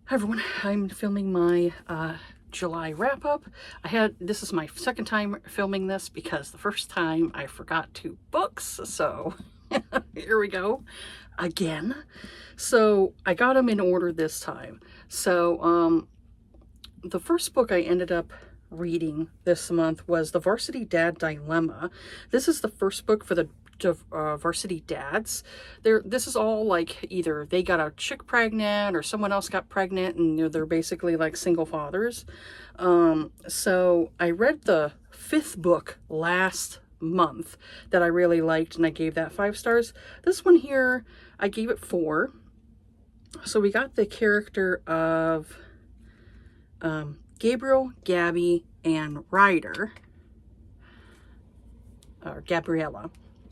Hi everyone, I'm filming my July wrap-up. This is my second time filming this because the first time I forgot 2 books, so here we go again. So I got them in order this time. So the first book I ended up reading this month was The Varsity Dad Dilemma. This is the first book for the varsity dads. This is all like either they got a chick pregnant or someone else got pregnant, and they're basically like single fathers. So I read the 5th book last month that I really liked, and I gave that 5 stars. This one here, I gave it 4. So we got the character of Gabriel, Gabby, and Ryder, or Gabriella.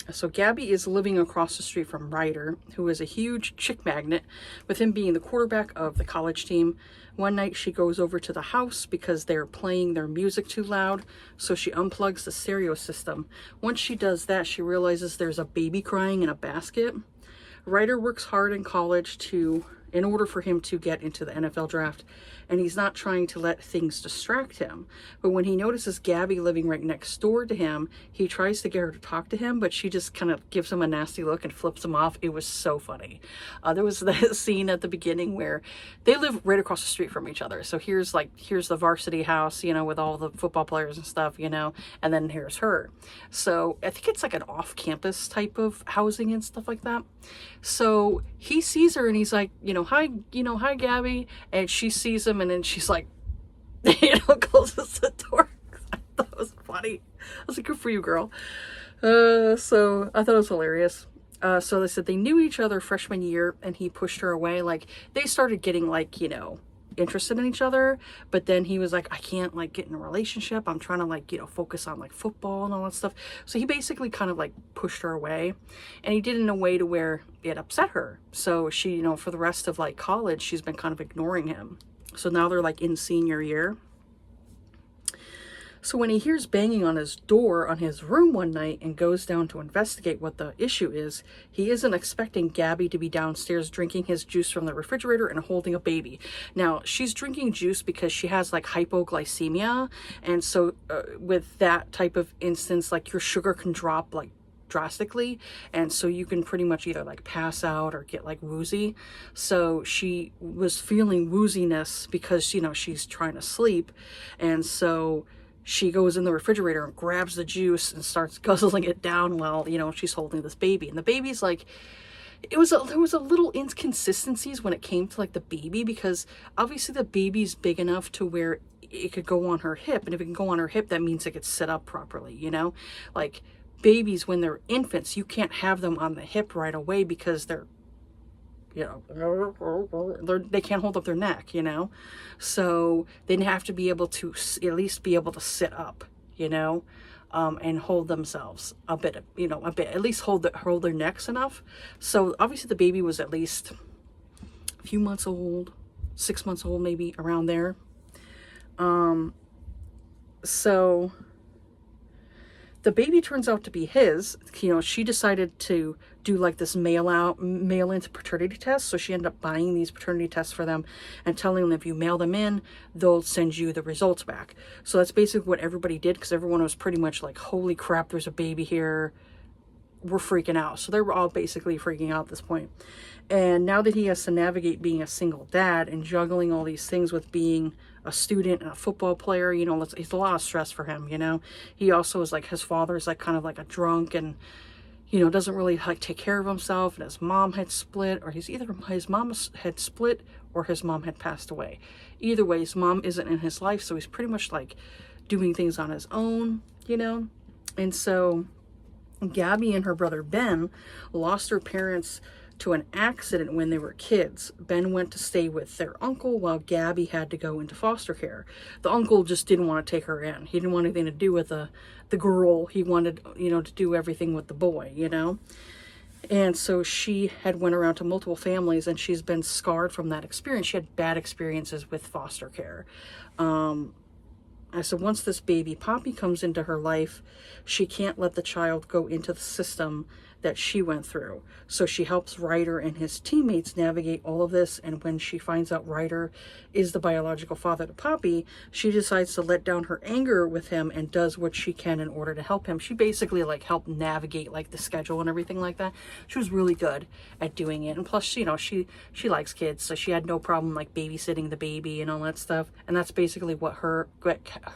So Gabby is living across the street from Ryder, who is a huge chick magnet, with him being the quarterback of the college team. One night she goes over to the house because they're playing their music too loud, so she unplugs the stereo system. Once she does that, she realizes there's a baby crying in a basket. Ryder works hard in college in order for him to get into the NFL draft, and he's not trying to let things distract him. But when he notices Gabby living right next door to him, he tries to get her to talk to him, but she just kind of gives him a nasty look and flips him off. It was so funny. There was that scene at the beginning where they live right across the street from each other. So here's the varsity house, with all the football players and stuff, and then here's her. So I think it's like an off-campus type of housing and stuff like that. So he sees her and he's like, hi Gabby, and she sees him, and then she's like, closes the door. I thought it was funny. I was like, good for you, girl. So I thought it was hilarious. So they said they knew each other freshman year, and he pushed her away. Like, they started getting interested in each other, but then he was like, I can't get in a relationship. I'm trying to focus on football and all that stuff. So he basically kind of pushed her away, and he did it in a way to where it upset her. So she, for the rest of college, she's been kind of ignoring him. So now they're in senior year. So when he hears banging on his door on his room one night and goes down to investigate what the issue is, he isn't expecting Gabby to be downstairs drinking his juice from the refrigerator and holding a baby. Now, she's drinking juice because she has hypoglycemia, and so with that type of instance, your sugar can drop drastically, and so you can pretty much either pass out or get woozy. So she was feeling wooziness because she's trying to sleep, and so she goes in the refrigerator and grabs the juice and starts guzzling it down while she's holding this baby. And the baby's there was a little inconsistencies when it came to the baby, because obviously the baby's big enough to where it could go on her hip, and if it can go on her hip, that means it gets set up properly. Babies, when they're infants, you can't have them on the hip right away because they're they can't hold up their neck, so they have to be able to at least be able to sit up, and hold themselves a bit, at least hold their necks enough. So obviously the baby was at least a few months old, 6 months old, maybe around there. So the baby turns out to be his. She decided to do this mail-in paternity test. So she ended up buying these paternity tests for them and telling them if you mail them in, they'll send you the results back. So that's basically what everybody did, because everyone was pretty much holy crap, there's a baby here. We're freaking out. So they were all basically freaking out at this point. And now that he has to navigate being a single dad and juggling all these things with being a student and a football player, it's a lot of stress for him, He also is his father's kind of a drunk, and, doesn't really take care of himself. And his mom had split, or his mom had split or his mom had passed away. Either way, his mom isn't in his life, so he's pretty much doing things on his own, And so Gabby and her brother Ben lost their parents to an accident when they were kids. Ben went to stay with their uncle while Gabby had to go into foster care. The uncle just didn't want to take her in. He didn't want anything to do with the girl. He wanted, to do everything with the boy, And so she had went around to multiple families, and she's been scarred from that experience. She had bad experiences with foster care. So once this baby Poppy comes into her life, she can't let the child go into the system that she went through. So she helps Ryder and his teammates navigate all of this, and when she finds out Ryder is the biological father to Poppy, she decides to let down her anger with him and does what she can in order to help him. She basically like helped navigate like the schedule and everything like that. She was really good at doing it, and plus, you know, she likes kids, so she had no problem like babysitting the baby and all that stuff. And that's basically what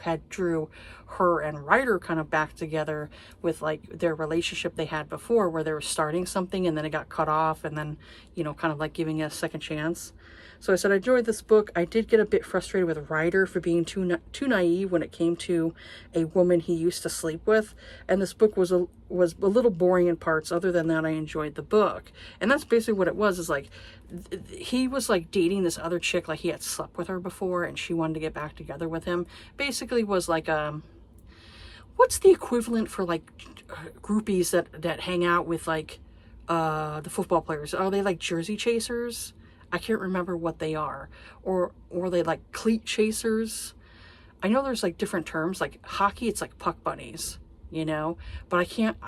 had drew her and Ryder kind of back together with like their relationship they had before, where they were starting something and then it got cut off, and then, you know, kind of like giving it a second chance. So I said I enjoyed this book. I did get a bit frustrated with Ryder for being too naive when it came to a woman he used to sleep with, and this book was a little boring in parts. Other than that, I enjoyed the book, and that's basically what it was. Is like he was like dating this other chick, like he had slept with her before, and she wanted to get back together with him. Basically, was like what's the equivalent for like groupies that hang out with like the football players? Are they like jersey chasers? I can't remember what they are. Or they like cleat chasers. I know there's like different terms. Like hockey, it's like puck bunnies, you know? But I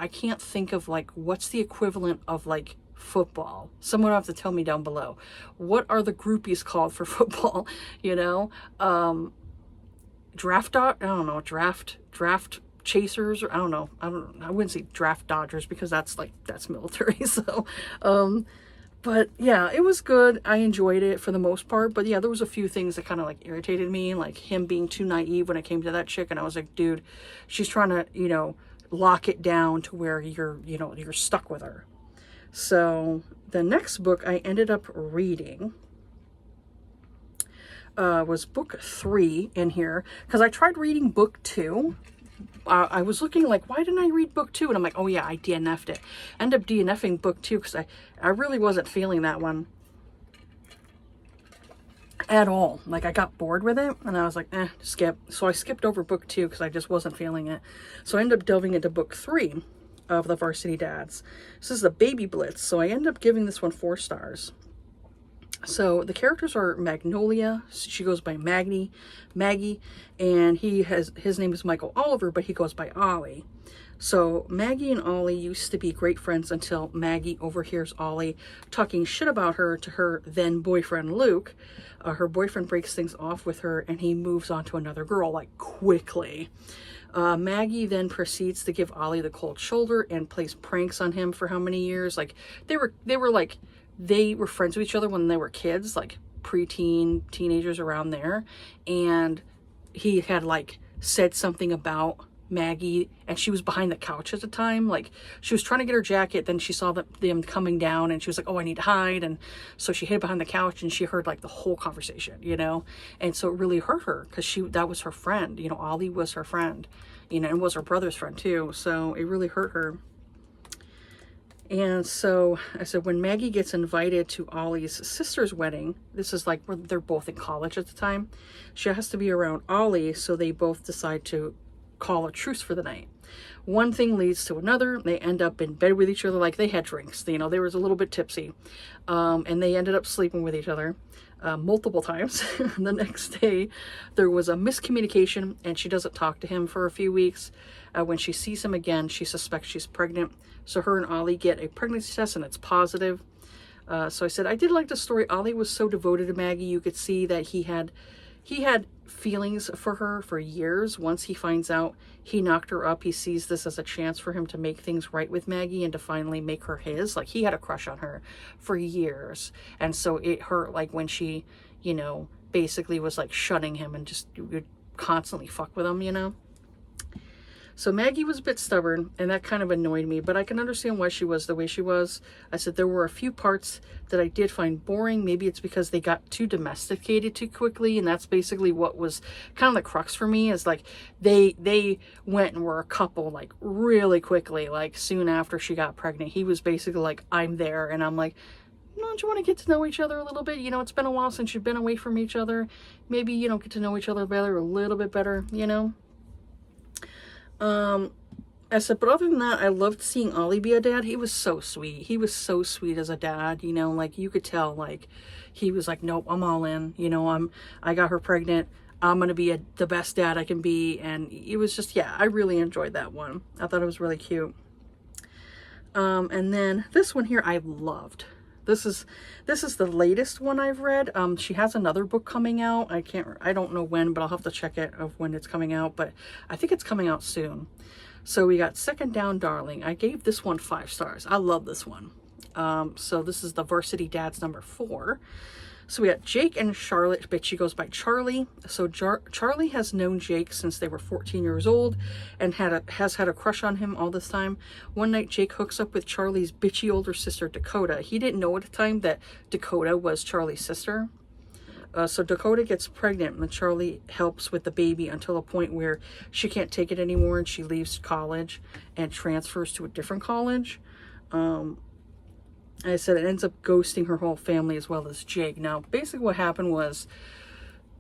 can't think of like what's the equivalent of like football. Someone will have to tell me down below. What are the groupies called for football, you know? Draft chasers, or I don't know. I wouldn't say draft dodgers because that's military. So but yeah, it was good. I enjoyed it for the most part. But yeah, there was a few things that kind of like irritated me, like him being too naive when it came to that chick. And I was like, dude, she's trying to, you know, lock it down to where you're stuck with her. So the next book I ended up reading was book 3 in here, because I tried reading book 2. I was looking like, why didn't I read book 2? And I'm like, oh yeah, I DNF'd it. End up DNFing book 2 because I really wasn't feeling that one at all. Like I got bored with it and I was like, skip. So I skipped over book 2 because I just wasn't feeling it. So I ended up delving into book 3 of the Varsity Dads. This is the Baby Blitz. So I ended up giving this one 4 stars. So the characters are Magnolia. She goes by Maggie, and his name is Michael Oliver, but he goes by Ollie. So Maggie and Ollie used to be great friends until Maggie overhears Ollie talking shit about her to her then boyfriend Luke. Her boyfriend breaks things off with her and he moves on to another girl like quickly. Maggie then proceeds to give Ollie the cold shoulder and plays pranks on him for how many years? Like they were friends with each other when they were kids, like preteen, teenagers around there. And he had like said something about Maggie, and she was behind the couch at the time. Like she was trying to get her jacket, then she saw them coming down and she was like, oh, I need to hide. And so she hid behind the couch and she heard like the whole conversation, you know? And so it really hurt her because that was her friend, you know, Ollie was her friend, you know, and was her brother's friend too. So it really hurt her. And so I said, when Maggie gets invited to Ollie's sister's wedding, this is like where they're both in college at the time, she has to be around Ollie, so they both decide to call a truce for the night. One thing leads to another. They end up in bed with each other, like they had drinks, you know, they was a little bit tipsy, and they ended up sleeping with each other multiple times. The next day there was a miscommunication and she doesn't talk to him for a few weeks. When she sees him again, she suspects she's pregnant, so her and Ollie get a pregnancy test and it's positive. So I said I did like the story. Ollie was so devoted to Maggie. You could see that he had feelings for her for years. Once he finds out he knocked her up, he sees this as a chance for him to make things right with Maggie and to finally make her his. Like he had a crush on her for years. And so it hurt, like when she, you know, basically was like shunning him and just would constantly fuck with him, you know. So Maggie was a bit stubborn, and that kind of annoyed me, but I can understand why she was the way she was. I said there were a few parts that I did find boring. Maybe it's because they got too domesticated too quickly, and that's basically what was kind of the crux for me, is like they went and were a couple like really quickly, like soon after she got pregnant. He was basically like, I'm there, and I'm like, don't you want to get to know each other a little bit? You know, it's been a while since you've been away from each other. Maybe, you know, get to know each other better, a little bit better, you know? I said, but other than that, I loved seeing Ollie be a dad. He was so sweet. He was so sweet as a dad, you know, like you could tell, like he was like, nope, I'm all in, you know, I got her pregnant. I'm going to be the best dad I can be. And it was just, yeah, I really enjoyed that one. I thought it was really cute. And then this one here I loved. This is the latest one I've read. She has another book coming out. I don't know when, but I'll have to check it of when it's coming out, but I think it's coming out soon. So we got Second Down Darling. I gave this one 5 stars. I love this one. So this is the Varsity Dads number 4. So we got Jake and Charlotte, but she goes by Charlie. So Charlie has known Jake since they were 14 years old and has had a crush on him all this time. One night, Jake hooks up with Charlie's bitchy older sister, Dakota. He didn't know at the time that Dakota was Charlie's sister. So Dakota gets pregnant and Charlie helps with the baby until a point where she can't take it anymore and she leaves college and transfers to a different college. I said it ends up ghosting her whole family as well as Jake. Now, basically what happened was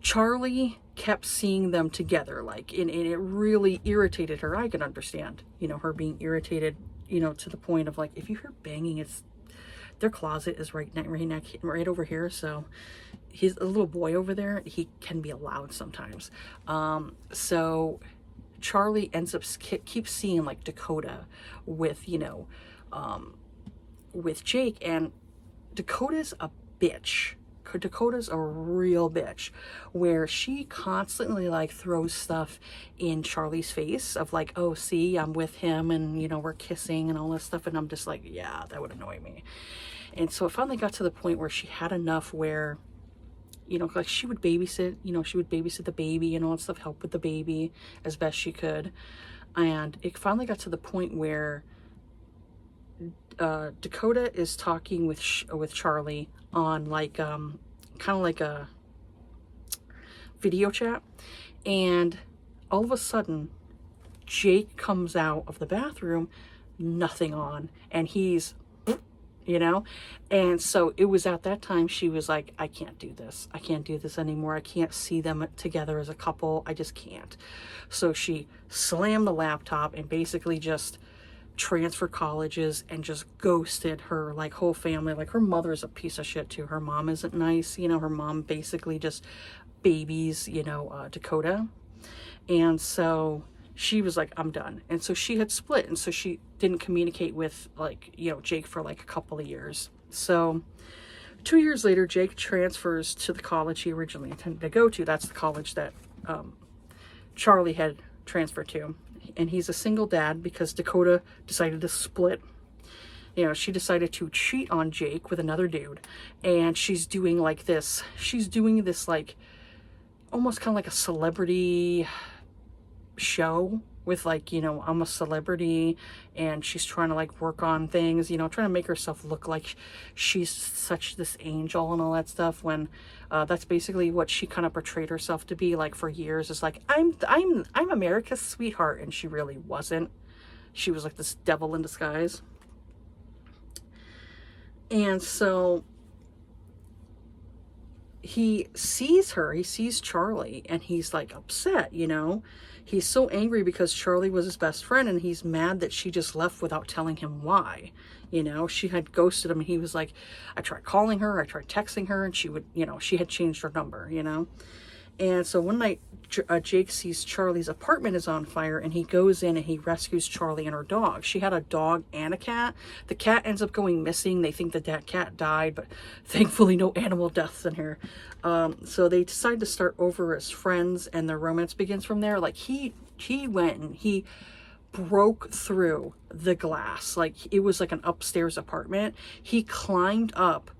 Charlie kept seeing them together, like, and it really irritated her. I can understand, you know, her being irritated, you know, to the point of like, if you hear banging, it's their closet is right over here. So he's a little boy over there. He can be loud sometimes. So Charlie ends up keeps seeing like Dakota with, you know, with Jake, and Dakota's a bitch. Dakota's a real bitch, where she constantly like throws stuff in Charlie's face of like, oh, see, I'm with him and, you know, we're kissing and all this stuff. And I'm just like, yeah, that would annoy me. And so it finally got to the point where she had enough where, you know, like she would babysit, you know, she would babysit the baby and all that stuff, help with the baby as best she could. And it finally got to the point where Dakota is talking with Charlie on like kind of like a video chat, and all of a sudden Jake comes out of the bathroom, nothing on, and he's, you know, and so it was at that time she was like, I can't do this anymore. I can't see them together as a couple. I just can't. So she slammed the laptop and basically just transferred colleges and just ghosted her like whole family. Like her mother's a piece of shit too. Her mom isn't nice, you know. Her mom basically just babies, you know, Dakota. And so she was like, I'm done. And so she had split, and so she didn't communicate with like, you know, Jake for like a couple of years. So 2 years later, Jake transfers to the college he originally intended to go to. That's the college that Charlie had transferred to. And he's a single dad because Dakota decided to split. You know, she decided to cheat on Jake with another dude. And she's doing like this. She's doing this like almost kind of like a celebrity show with like, you know, I'm a celebrity, and she's trying to like work on things, you know, trying to make herself look like she's such this angel and all that stuff, when that's basically what she kind of portrayed herself to be like for years. Is like, I'm America's sweetheart, and she really wasn't. She was like this devil in disguise. And so he sees Charlie, and he's like upset, you know. He's so angry because Charlie was his best friend, and he's mad that she just left without telling him why. You know, she had ghosted him, and he was like, I tried calling her, I tried texting her, and she would, you know, she had changed her number, you know. And so one night, Jake sees Charlie's apartment is on fire, and he goes in and he rescues Charlie and her dog. She had a dog and a cat. The cat ends up going missing. They think that cat died, but thankfully no animal deaths in here. So they decide to start over as friends, and their romance begins from there. Like he went and he broke through the glass. Like it was like an upstairs apartment. He climbed up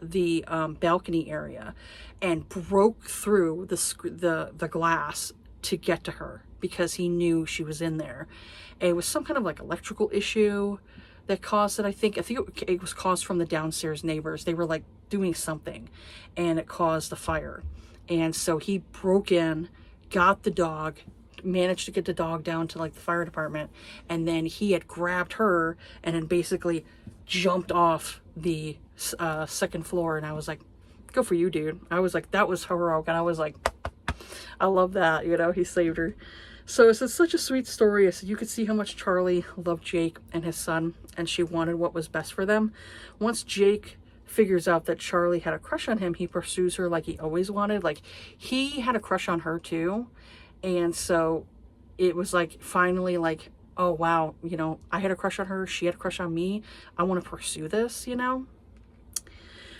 the balcony area and broke through the glass to get to her because he knew she was in there. And it was some kind of like electrical issue that caused it. I think it was caused from the downstairs neighbors. They were like doing something, and it caused the fire. And so he broke in, got the dog, managed to get the dog down to like the fire department, and then he had grabbed her and then basically jumped off the second floor. And I was like, good for you, dude. I was like, that was heroic. And I was like, I love that, you know, he saved her. So it's such a sweet story. So you could see how much Charlie loved Jake and his son, and she wanted what was best for them. Once Jake figures out that Charlie had a crush on him, he pursues her like he always wanted. Like he had a crush on her too. And so it was like finally like oh wow, you know, I had a crush on her, she had a crush on me, I want to pursue this, you know.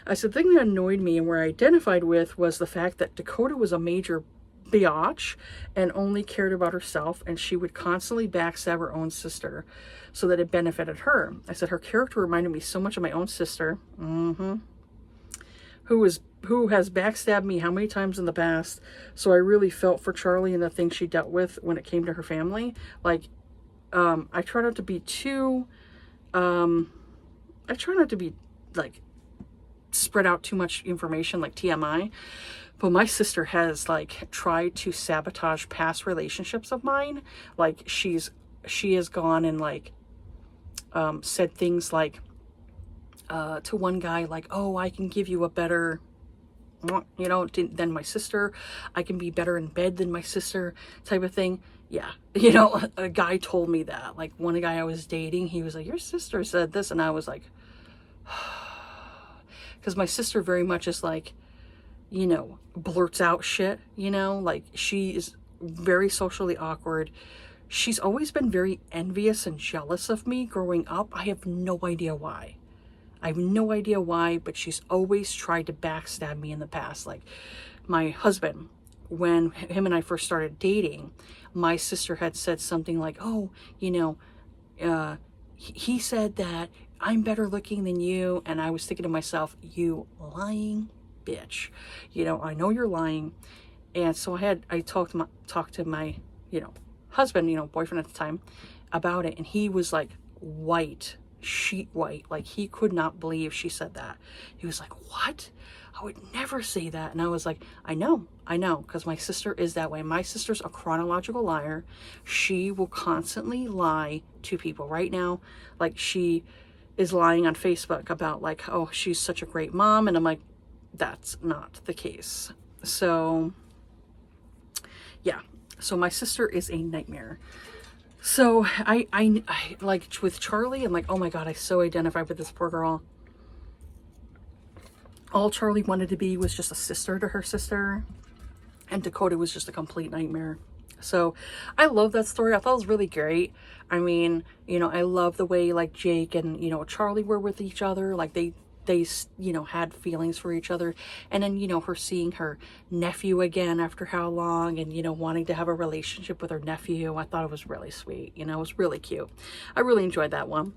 I said the thing that annoyed me and where I identified with was the fact that Dakota was a major biatch and only cared about herself, and she would constantly backstab her own sister so that it benefited her. I said her character reminded me so much of my own sister, who has backstabbed me how many times in the past. So I really felt for Charlie and the things she dealt with when it came to her family. Like, I try not to be too, I try not to be like spread out too much information like TMI, but my sister has like tried to sabotage past relationships of mine. Like she has gone and like said things like to one guy like, oh, I can give you a better, you know, than my sister, I can be better in bed than my sister, type of thing. Yeah, you know, a guy told me that, like one guy I was dating, he was like, your sister said this, and I was like, because my sister very much is like, you know, blurts out shit, you know, like she is very socially awkward. She's always been very envious and jealous of me growing up. I have no idea why. I have no idea why, but she's always tried to backstab me in the past. Like my husband, when him and I first started dating, my sister had said something like, oh, you know, he said that I'm better looking than you. And I was thinking to myself, you lying bitch. You know, I know you're lying. And so I talked to my, you know, husband, you know, boyfriend at the time, about it. And he was like white, sheet white. Like he could not believe she said that. He was like, what? I would never say that. And I was like, I know, because my sister is that way. My sister's a chronological liar. She will constantly lie to people. Right now, like she is lying on Facebook about like, oh, she's such a great mom. And I'm like, that's not the case. So yeah, so my sister is a nightmare. So I like with Charlie, I'm like, oh my God, I so identify with this poor girl. All Charlie wanted to be was just a sister to her sister, and Dakota was just a complete nightmare. So I love that story. I thought it was really great. I mean, you know, I love the way like Jake and, you know, Charlie were with each other. Like they, you know, had feelings for each other. And then, you know, her seeing her nephew again after how long, and, you know, wanting to have a relationship with her nephew. I thought it was really sweet. You know, it was really cute. I really enjoyed that one.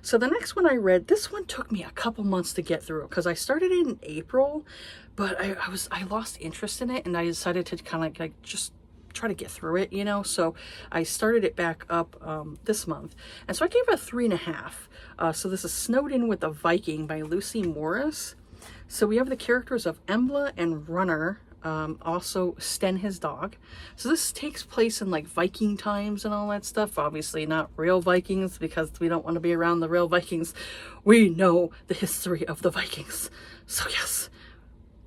So the next one I read, this one took me a couple months to get through because I started it in April, but I lost interest in it, and I decided to kind of like just try to get through it, you know. So I started it back up this month, and so I gave it a 3.5. So this is Snowed In with the Viking by Lucy Morris. So we have the characters of Embla and Runner, also Sten, his dog. So this takes place in like Viking times and all that stuff. Obviously not real Vikings, because we don't want to be around the real Vikings. We know the history of the Vikings. So yes,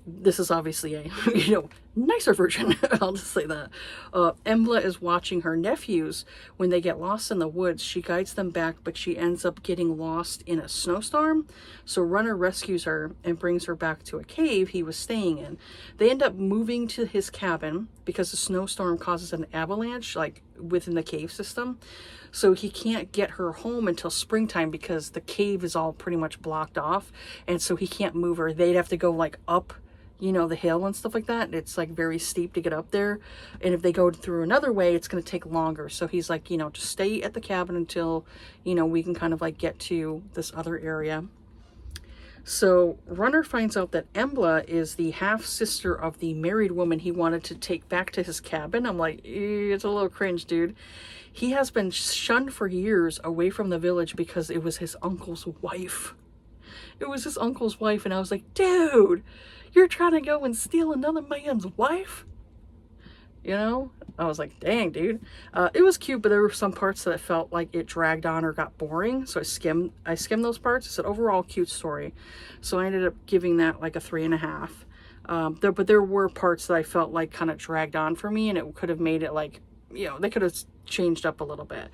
this is obviously a, you know, nicer version. I'll just say that. Embla is watching her nephews when they get lost in the woods. She guides them back, but she ends up getting lost in a snowstorm. So Runner rescues her and brings her back to a cave he was staying in. They end up moving to his cabin because the snowstorm causes an avalanche, like within the cave system. So he can't get her home until springtime because the cave is all pretty much blocked off. And so he can't move her. They'd have to go like up, you know, the hill and stuff like that. It's like very steep to get up there. And if they go through another way, it's going to take longer. So he's like, you know, just stay at the cabin until, you know, we can kind of like get to this other area. So Runner finds out that Embla is the half-sister of the married woman he wanted to take back to his cabin. I'm like, it's a little cringe, dude. He has been shunned for years away from the village because it was his uncle's wife. It was his uncle's wife, and I was like, dude, you're trying to go and steal another man's wife? You know? I was like, dang, dude. It was cute, but there were some parts that I felt like it dragged on or got boring. So I skimmed those parts. I said, overall, cute story. So I ended up giving that like a 3.5. But there were parts that I felt like kind of dragged on for me, and it could have made it like, you know, they could have changed up a little bit.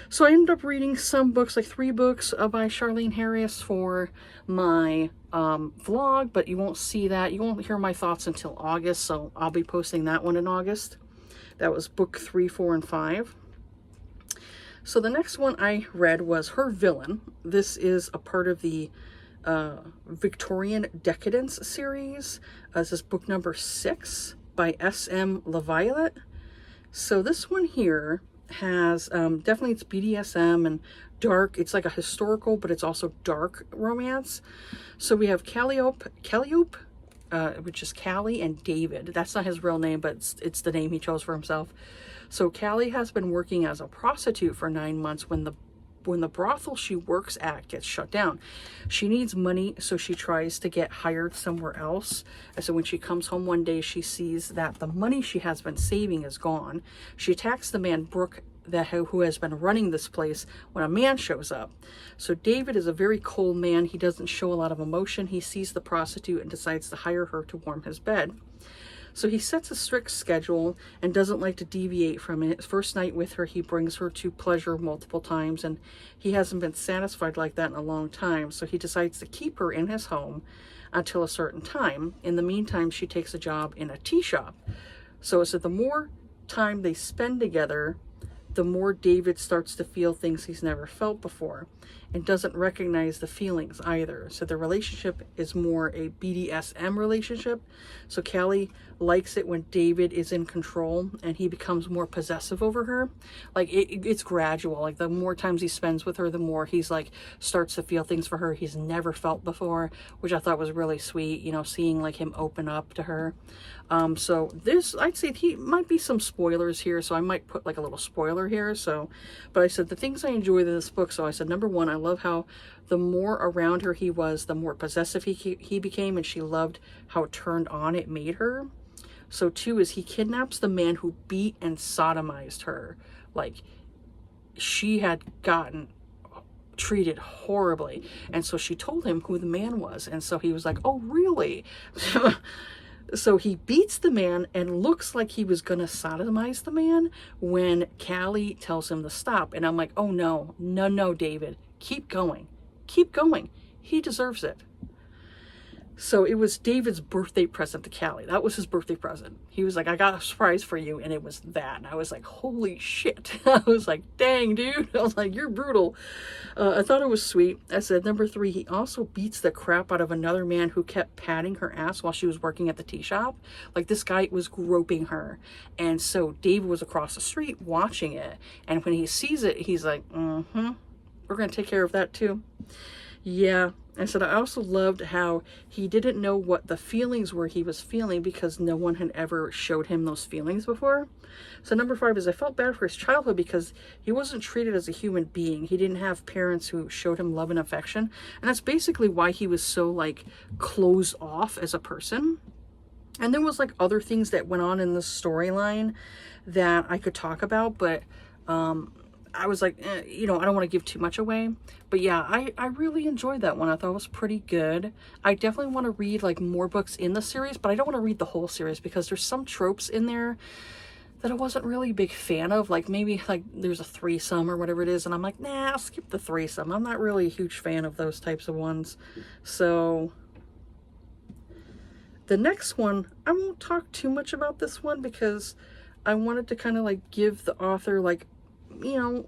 So I ended up reading some books, like 3 books by Charlaine Harris for my vlog, but you won't see that. You won't hear my thoughts until August, so I'll be posting that one in August. That was book 3, 4, and 5. So the next one I read was Her Villain. This is a part of the Victorian Decadence series. This is book number 6 by S.M. LaViolette. So this one here has definitely, it's BDSM and dark. It's like a historical, but it's also dark romance. So we have Calliope, which is Callie, and David. That's not his real name, but it's the name he chose for himself. So Callie has been working as a prostitute for 9 months when the brothel she works at gets shut down. She needs money, so she tries to get hired somewhere else. And so when she comes home one day, she sees that the money she has been saving is gone. She attacks the man Brooke, who has been running this place, when a man shows up. So David is a very cold man. He doesn't show a lot of emotion. He sees the prostitute and decides to hire her to warm his bed. So he sets a strict schedule and doesn't like to deviate from it. First night with her, he brings her to pleasure multiple times, and he hasn't been satisfied like that in a long time. So he decides to keep her in his home until a certain time. In the meantime, she takes a job in a tea shop. So the more time they spend together, the more David starts to feel things he's never felt before, and doesn't recognize the feelings either. So the relationship is more a BDSM relationship. So Callie likes it when David is in control and he becomes more possessive over her. Like it's gradual. Like the more times he spends with her, the more he's like starts to feel things for her he's never felt before, which I thought was really sweet, you know, seeing like him open up to her. So this, I'd say he might be some spoilers here, so I might put like a little spoiler here. So, but I said the things I enjoyed in this book. So I said, number one, I love how the more around her he was, the more possessive he became, and she loved how turned on it made her. So 2 is he kidnaps the man who beat and sodomized her. Like she had gotten treated horribly, and so she told him who the man was, and so he was like, oh really? So he beats the man and looks like he was gonna sodomize the man when Callie tells him to stop. And I'm like, oh no, David, keep going, he deserves it. So it was David's birthday present to Callie. That was his birthday present. He was like, I got a surprise for you. And it was that. And I was like, holy shit. I was like, dang, dude. I was like, you're brutal. I thought it was sweet. I said, number 3, he also beats the crap out of another man who kept patting her ass while she was working at the tea shop. Like this guy was groping her. And so David was across the street watching it. And when he sees it, he's like, we're going to take care of that too. Yeah. I said, I also loved how he didn't know what the feelings were he was feeling because no one had ever showed him those feelings before. So number 5 is I felt bad for his childhood because he wasn't treated as a human being. He didn't have parents who showed him love and affection. And that's basically why he was so like closed off as a person. And there was like other things that went on in the storyline that I could talk about, but I was like, you know, I don't want to give too much away. But yeah, I really enjoyed that one. I thought it was pretty good. I definitely want to read like more books in the series, but I don't want to read the whole series because there's some tropes in there that I wasn't really a big fan of. Like maybe like there's a threesome or whatever it is. And I'm like, nah, I'll skip the threesome. I'm not really a huge fan of those types of ones. So the next one, I won't talk too much about this one because I wanted to kind of like give the author like, you know,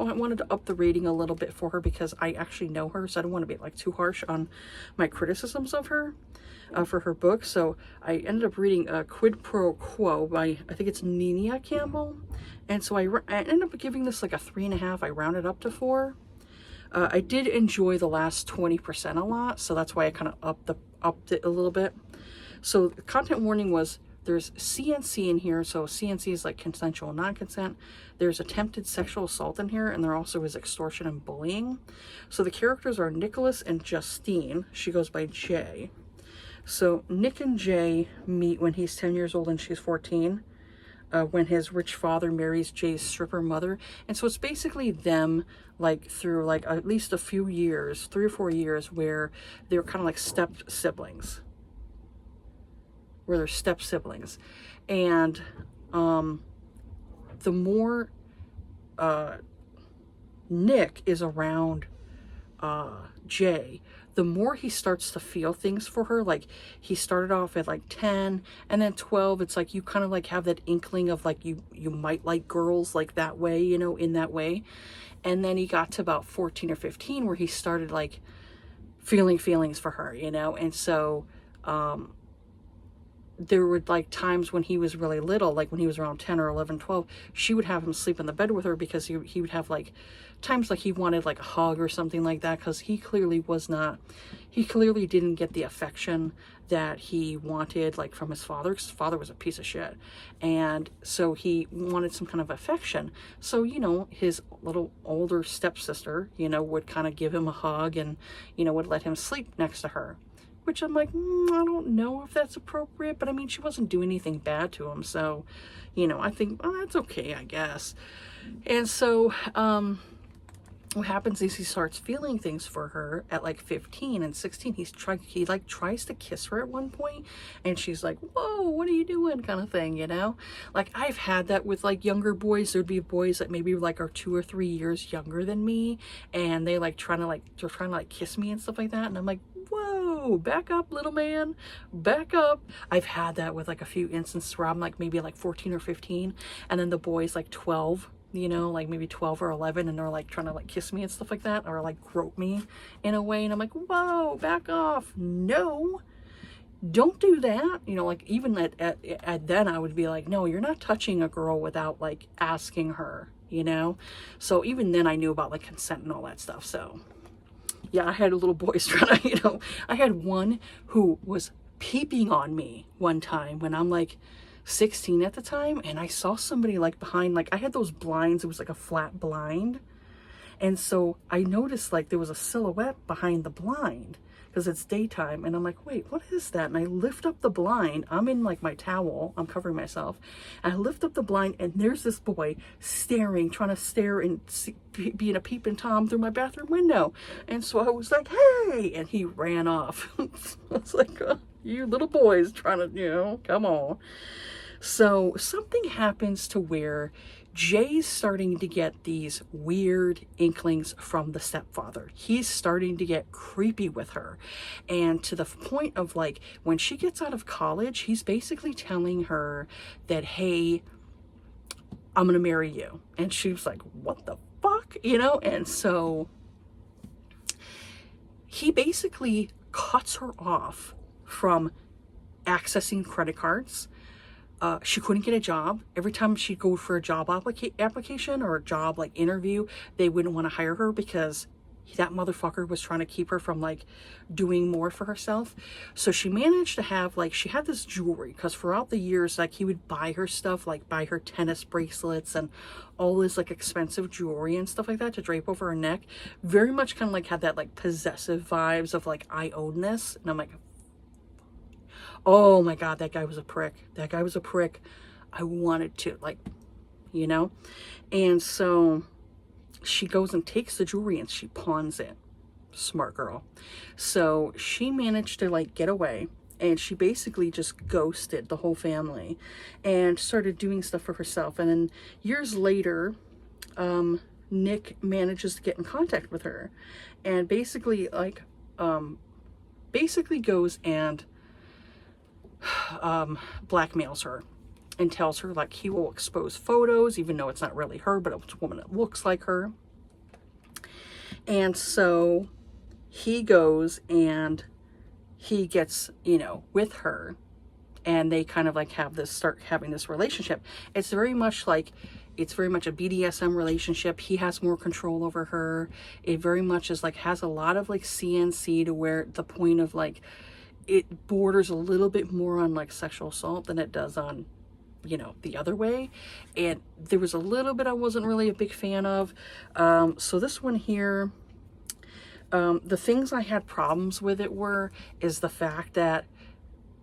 I wanted to up the rating a little bit for her because I actually know her, so I don't want to be like too harsh on my criticisms of her for her book. So I ended up reading Quid Pro Quo by, I think it's Nina Campbell, and so I ended up giving this like a 3.5. I rounded up to 4. I did enjoy the last 20% a lot, so that's why I kind of upped it a little bit. So the content warning was, there's CNC in here, so CNC is like consensual non-consent. There's attempted sexual assault in here, and there also is extortion and bullying. So the characters are Nicholas and Justine. She goes by Jay. So Nick and Jay meet when he's 10 years old and she's 14, when his rich father marries Jay's stripper mother. And so it's basically them like through like at least a few years, 3 or 4 years, where they're kind of like step siblings. And the more Nick is around Jay, the more he starts to feel things for her. Like, he started off at like 10, and then 12, it's like you kind of like have that inkling of like you might like girls like that way, you know, in that way. And then he got to about 14 or 15 where he started like feeling feelings for her, you know. And so there were like times when he was really little, like when he was around 10 or 11, 12, she would have him sleep in the bed with her because he would have like times like he wanted like a hug or something like that, because he clearly didn't get the affection that he wanted like from his father, because his father was a piece of shit. And so he wanted some kind of affection. So, you know, his little older stepsister, you know, would kind of give him a hug and, you know, would let him sleep next to her. Which I'm like, I don't know if that's appropriate, but I mean, she wasn't doing anything bad to him. So, you know, I think, well, that's okay, I guess. And so, what happens is he starts feeling things for her at like 15 and 16. He tries to kiss her at one point, and she's like, whoa, what are you doing, kind of thing, you know. Like, I've had that with like younger boys. There'd be boys that maybe like are 2 or 3 years younger than me, and they're trying to kiss me and stuff like that, and I'm like, whoa, back up, little man, back up. I've had that with like a few instances where I'm like maybe like 14 or 15, and then the boy's like 12, you know, like maybe 12 or 11, and they're like trying to like kiss me and stuff like that, or like grope me in a way, and I'm like, whoa, back off. No, don't do that. You know, like even at then I would be like, no, you're not touching a girl without like asking her, you know. So even then I knew about like consent and all that stuff. So yeah, I had little boys trying to, you know, I had one who was peeping on me one time when I'm like 16 at the time, and I saw somebody like behind, like I had those blinds, it was like a flat blind, and so I noticed like there was a silhouette behind the blind because it's daytime, and I'm like, wait, what is that? And I lift up the blind, I'm in like my towel, I'm covering myself, and I lift up the blind, and there's this boy staring, trying to stare and see, being a peeping Tom through my bathroom window. And so I was like, hey, and he ran off. I was like, oh, you little boys trying to, you know, come on. So something happens to where Jay's starting to get these weird inklings from the stepfather. He's starting to get creepy with her. And to the point of like, when she gets out of college, he's basically telling her that, hey, I'm going to marry you. And she was like, what the fuck? You know? And so he basically cuts her off from accessing credit cards. She couldn't get a job. Every time she'd go for a job application or a job like interview, they wouldn't want to hire her because that motherfucker was trying to keep her from like doing more for herself. So she managed to have like, she had this jewelry, because throughout the years, like he would buy her stuff, like buy her tennis bracelets and all this like expensive jewelry and stuff like that to drape over her neck. Very much kind of like had that like possessive vibes of like, I own this. And I'm like, oh my God, that guy was a prick. That guy was a prick. I wanted to, like, you know? And so she goes and takes the jewelry and she pawns it. Smart girl. So she managed to, like, get away. And she basically just ghosted the whole family and started doing stuff for herself. And then years later, Nick manages to get in contact with her. And basically, like, goes and blackmails her and tells her like he will expose photos, even though it's not really her, but it's a woman that looks like her. And so he goes and he gets, you know, with her, and they kind of like start having this relationship. It's very much a BDSM relationship. He has more control over her. It very much is like, has a lot of like CNC, to where the point of like, it borders a little bit more on like sexual assault than it does on, you know, the other way. And there was a little bit I wasn't really a big fan of. So this one here, the things I had problems with it is the fact that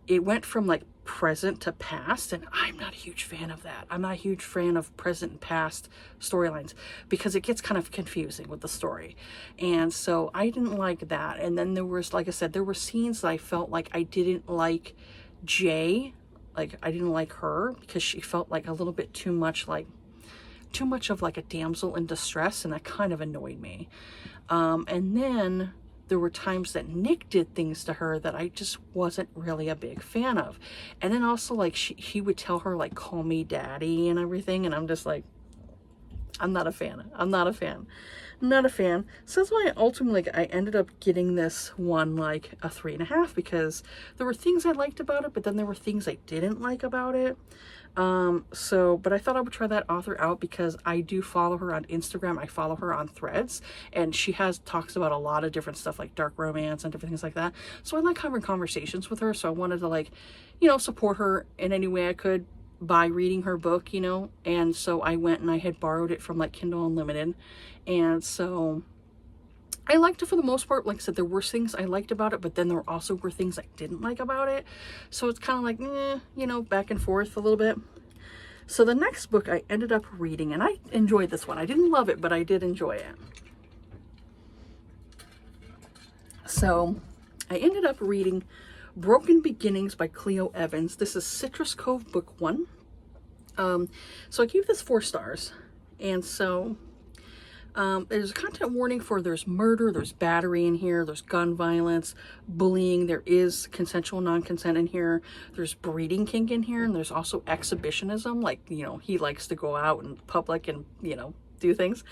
it went from like present to past, and I'm not a huge fan of that. I'm not a huge fan of present and past storylines because it gets kind of confusing with the story. And so I didn't like that. And then there was, like I said, there were scenes that I felt like I didn't like Jay. Like, I didn't like her because she felt like a little bit too much like too much of like a damsel in distress, and that kind of annoyed me. And then there were times that Nick did things to her that I just wasn't really a big fan of. And then also like he would tell her like, call me daddy and everything. And I'm just like, I'm not a fan. I'm not a fan. Not a fan. So that's why ultimately like, I ended up getting this one like a 3.5, because there were things I liked about it, but then there were things I didn't like about it. But I thought I would try that author out because I do follow her on Instagram. I follow her on Threads, and she talks about a lot of different stuff like dark romance and different things like that. So I like having conversations with her. So I wanted to like, support her in any way I could by reading her book, and so I went and I had borrowed it from like Kindle Unlimited, and so I liked it for the most part. Like I said, there were things I liked about it, but then there also were things I didn't like about it. So it's kind of like, back and forth a little bit. So the next book I ended up reading, and I enjoyed this one. I didn't love it, but I did enjoy it. So I ended up reading Broken Beginnings by Cleo Evans. This is Citrus Cove book 1. So I gave this 4 stars. And so there's a content warning for there's murder, there's battery in here, there's gun violence, bullying, there is consensual non-consent in here, there's breeding kink in here, and there's also exhibitionism, like, he likes to go out in public and, do things.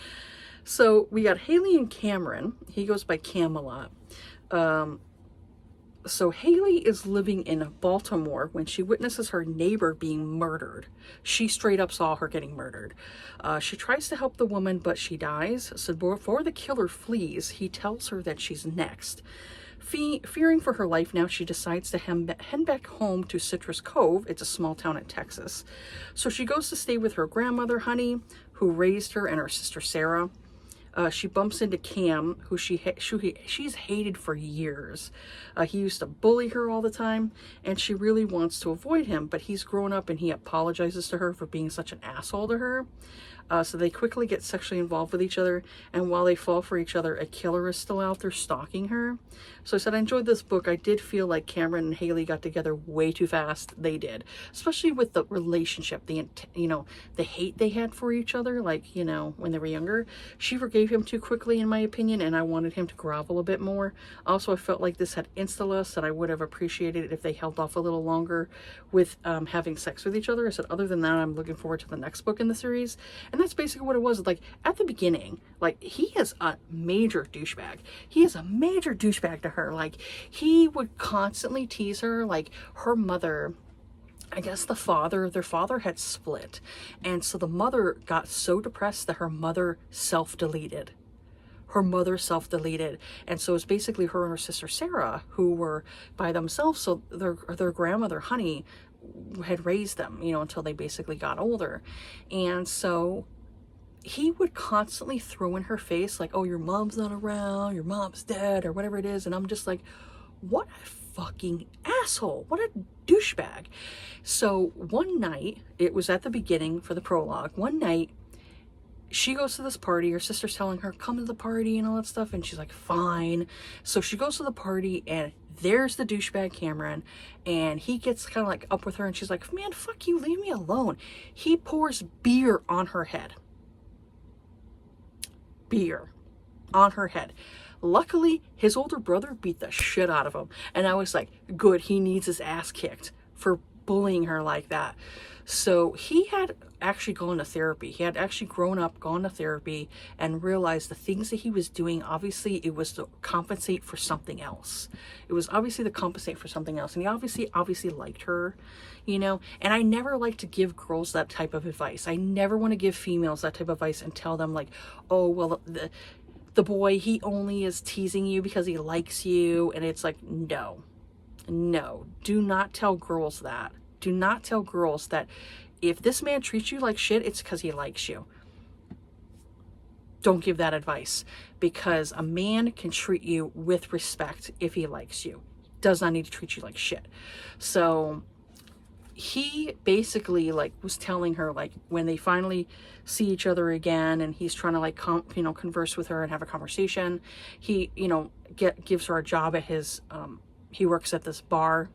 So we got Haley and Cameron. He goes by Camelot. So Haley is living in Baltimore when she witnesses her neighbor being murdered. She straight up saw her getting murdered. She tries to help the woman, but she dies. So before the killer flees, he tells her that she's next. Fearing for her life now, she decides to head back home to Citrus Cove. It's a small town in Texas. So she goes to stay with her grandmother, Honey, who raised her, and her sister, Sarah. She bumps into Cam, who she's hated for years. He used to bully her all the time, and she really wants to avoid him, but he's grown up and he apologizes to her for being such an asshole to her. So they quickly get sexually involved with each other, and while they fall for each other, a killer is still out there stalking her. So I said I enjoyed this book. I did feel like Cameron and Haley got together way too fast. They did, especially with the relationship, the hate they had for each other, like, when they were younger. She forgave him too quickly, in my opinion, and I wanted him to grovel a bit more. Also, I felt like this had insta-lust, and I would have appreciated it if they held off a little longer with having sex with each other. I said, other than that, I'm looking forward to the next book in the series. And that's basically what it was. Like, at the beginning, like, he is a major douchebag. He is a major douchebag to her. Like, he would constantly tease her. Like, her mother, I guess their father had split. And so the mother got so depressed that her mother self-deleted. And so it's basically her and her sister Sarah who were by themselves. So their grandmother, Honey, had raised them, until they basically got older. And so he would constantly throw in her face like, oh, your mom's not around, your mom's dead, or whatever it is. And I'm just like, what a fucking asshole. What a douchebag. So one night, it was at the beginning for the prologue, one night, she goes to this party, her sister's telling her, come to the party and all that stuff, and she's like, fine. So she goes to the party, and there's the douchebag Cameron, and he gets kind of like up with her, and she's like, man, fuck you, leave me alone. He pours beer on her head. Beer on her head. Luckily, his older brother beat the shit out of him, and I was like, good, he needs his ass kicked for bullying her like that. So he had actually gone to therapy. He had actually grown up, gone to therapy, and realized the things that he was doing, obviously it was to compensate for something else. It was obviously to compensate for something else. And he obviously liked her, and I never like to give girls that type of advice. I never want to give females that type of advice and tell them like, oh, well, the boy, he only is teasing you because he likes you. And it's like, no, do not tell girls that. Do not tell girls that if this man treats you like shit, it's because he likes you. Don't give that advice, because a man can treat you with respect if he likes you. Does not need to treat you like shit. So he basically like was telling her, like, when they finally see each other again and he's trying to like converse with her and have a conversation, he gives her a job at his he works at this bar,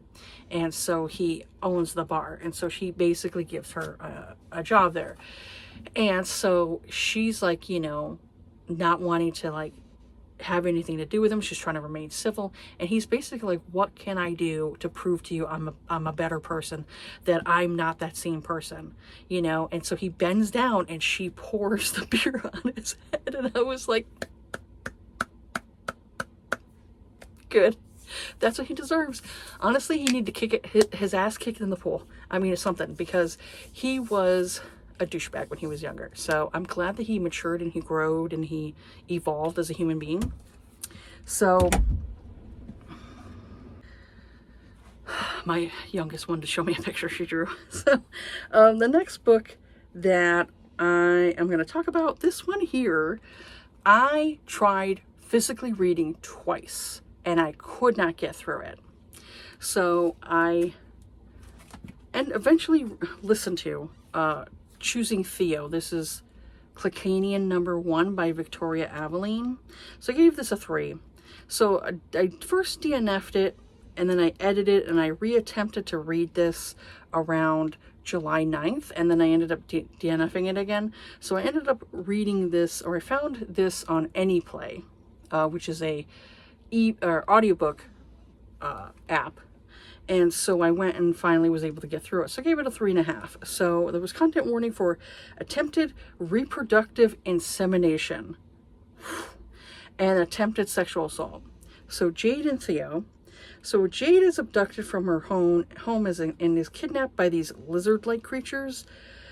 and so he owns the bar, and so she basically gives her a job there. And so she's like, you know, not wanting to like have anything to do with him. She's trying to remain civil. And he's basically like, what can I do to prove to you I'm a better person, that I'm not that same person, you know? And so he bends down and she pours the beer on his head. And I was like, good. That's what he deserves. Honestly, he needed to kick his ass kicked in the pool. I mean, it's something, because he was a douchebag when he was younger. So I'm glad that he matured and he growed and he evolved as a human being. So my youngest wanted to show me a picture she drew. So the next book that I am going to talk about, this one here, I tried physically reading twice and I could not get through it. So I eventually listened to Choosing Theo. This is Clecanian #1 by Victoria Aveline. So I gave this a 3. So I first DNF'd it, and then I edited it, and I reattempted to read this around July 9th, and then I ended up DNFing it again. So I ended up reading this, or I found this on AnyPlay, which is a audiobook app. And so I went and finally was able to get through it. So I gave it a 3.5. So there was content warning for attempted reproductive insemination and attempted sexual assault. So Jade and Theo. So Jade is abducted from her home and is kidnapped by these lizard-like creatures.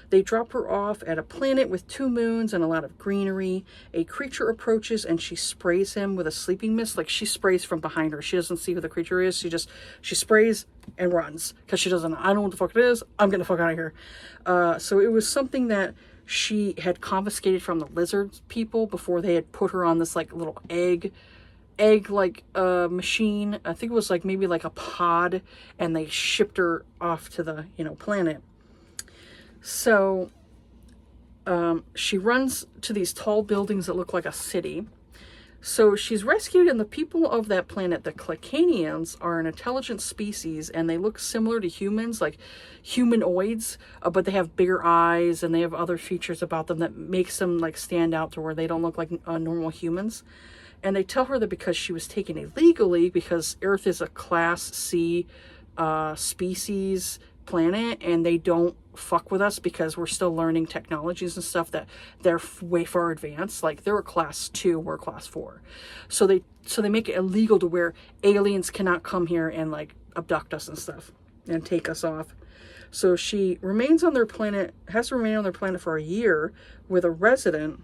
They drop her off at a planet with 2 moons and a lot of greenery. A creature approaches and she sprays him with a sleeping mist. Like, she sprays from behind her. She doesn't see who the creature is. She sprays and runs because she doesn't, I don't know what the fuck it is. I'm getting the fuck out of here. So it was something that she had confiscated from the lizard people before they had put her on this like little egg like machine. I think it was like maybe like a pod, and they shipped her off to the, you know, planet. So she runs to these tall buildings that look like a city. So she's rescued, and the people of that planet, the Clecanians, are an intelligent species, and they look similar to humans, like humanoids, but they have bigger eyes, and they have other features about them that makes them like stand out to where they don't look like normal humans. And they tell her that because she was taken illegally, because Earth is a Class C species planet, and they don't fuck with us because we're still learning technologies and stuff that they're way far advanced. Like, they're a Class 2, we're Class 4. So they make it illegal to where aliens cannot come here and like abduct us and stuff and take us off. So she remains on their planet, has to remain on their planet for a year with a resident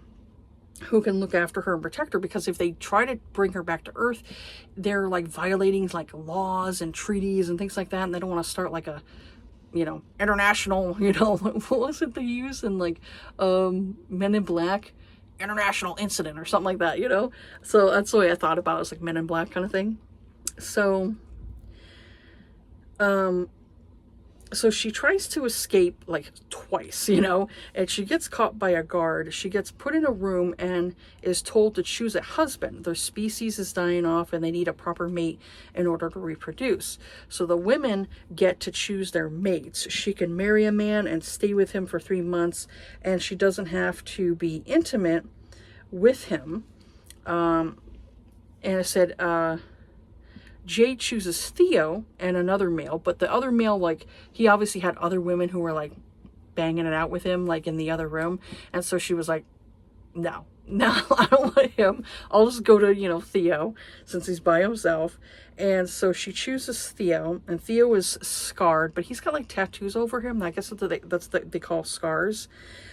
who can look after her and protect her, because if they try to bring her back to Earth, they're like violating like laws and treaties and things like that, and they don't want to start like a, you know, international, you know, what was it they use in like Men in Black, international incident or something like that, you know? So that's the way I thought about it. It's like Men in Black kind of thing. So so she tries to escape like twice, you know, and she gets caught by a guard. She gets put in a room and is told to choose a husband. Their species is dying off and they need a proper mate in order to reproduce. So the women get to choose their mates. She can marry a man and stay with him for 3 months, and she doesn't have to be intimate with him. And I said, Jade chooses Theo and another male, but the other male, like, he obviously had other women who were like banging it out with him, like in the other room. And so she was like, no, I don't want him. I'll just go to, you know, Theo, since he's by himself. And so she chooses Theo, and Theo is scarred, but he's got like tattoos over him. I guess that's what they call scars.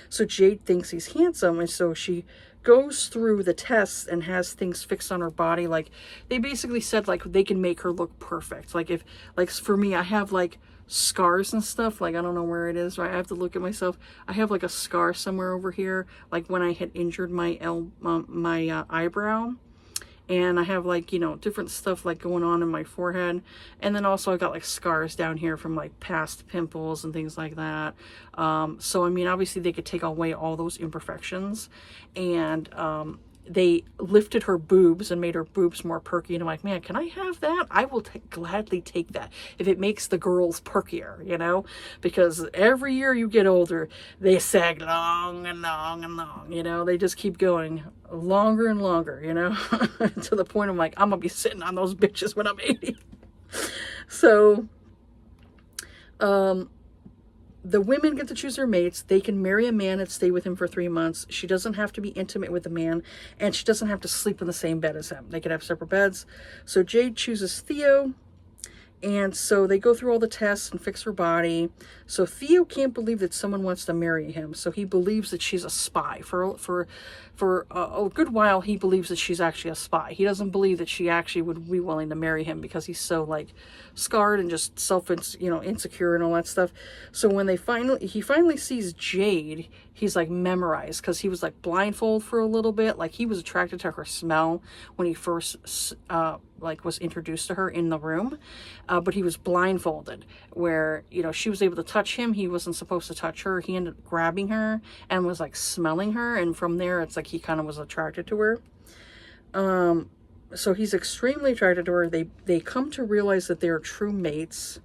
So Jade thinks he's handsome, and so she goes through the tests and has things fixed on her body. Like, they basically said like they can make her look perfect. Like, if, like, for me, I have like scars and stuff, like I don't know where it is, right? I have to look at myself. I have like a scar somewhere over here, like when I had injured my eyebrow. And I have like, you know, different stuff like going on in my forehead. And then also I got like scars down here from like past pimples and things like that. So, I mean, obviously they could take away all those imperfections. And they lifted her boobs and made her boobs more perky. And I'm like, man, can I have that? I will gladly take that if it makes the girls perkier, you know, because every year you get older, they sag long and long and long, you know, they just keep going longer and longer, you know, to the point I'm like, I'm gonna be sitting on those bitches when I'm 80. So, the women get to choose their mates. They can marry a man and stay with him for 3 months. She doesn't have to be intimate with the man, and she doesn't have to sleep in the same bed as him. They can have separate beds. So Jade chooses Theo, and so they go through all the tests and fix her body. So Theo can't believe that someone wants to marry him. So he believes that she's a spy. For a good while, he believes that she's actually a spy. He doesn't believe that she actually would be willing to marry him because he's so like scarred and just insecure and all that stuff. So when he finally sees Jade, he's like memorized, because he was like blindfolded for a little bit. Like he was attracted to her smell when he first was introduced to her in the room, but he was blindfolded, where, you know, she was able to touch him. He wasn't supposed to touch her. He ended up grabbing her and was like smelling her, and from there it's like he kind of was attracted to her. So he's extremely attracted to her. They come to realize that they're true mates,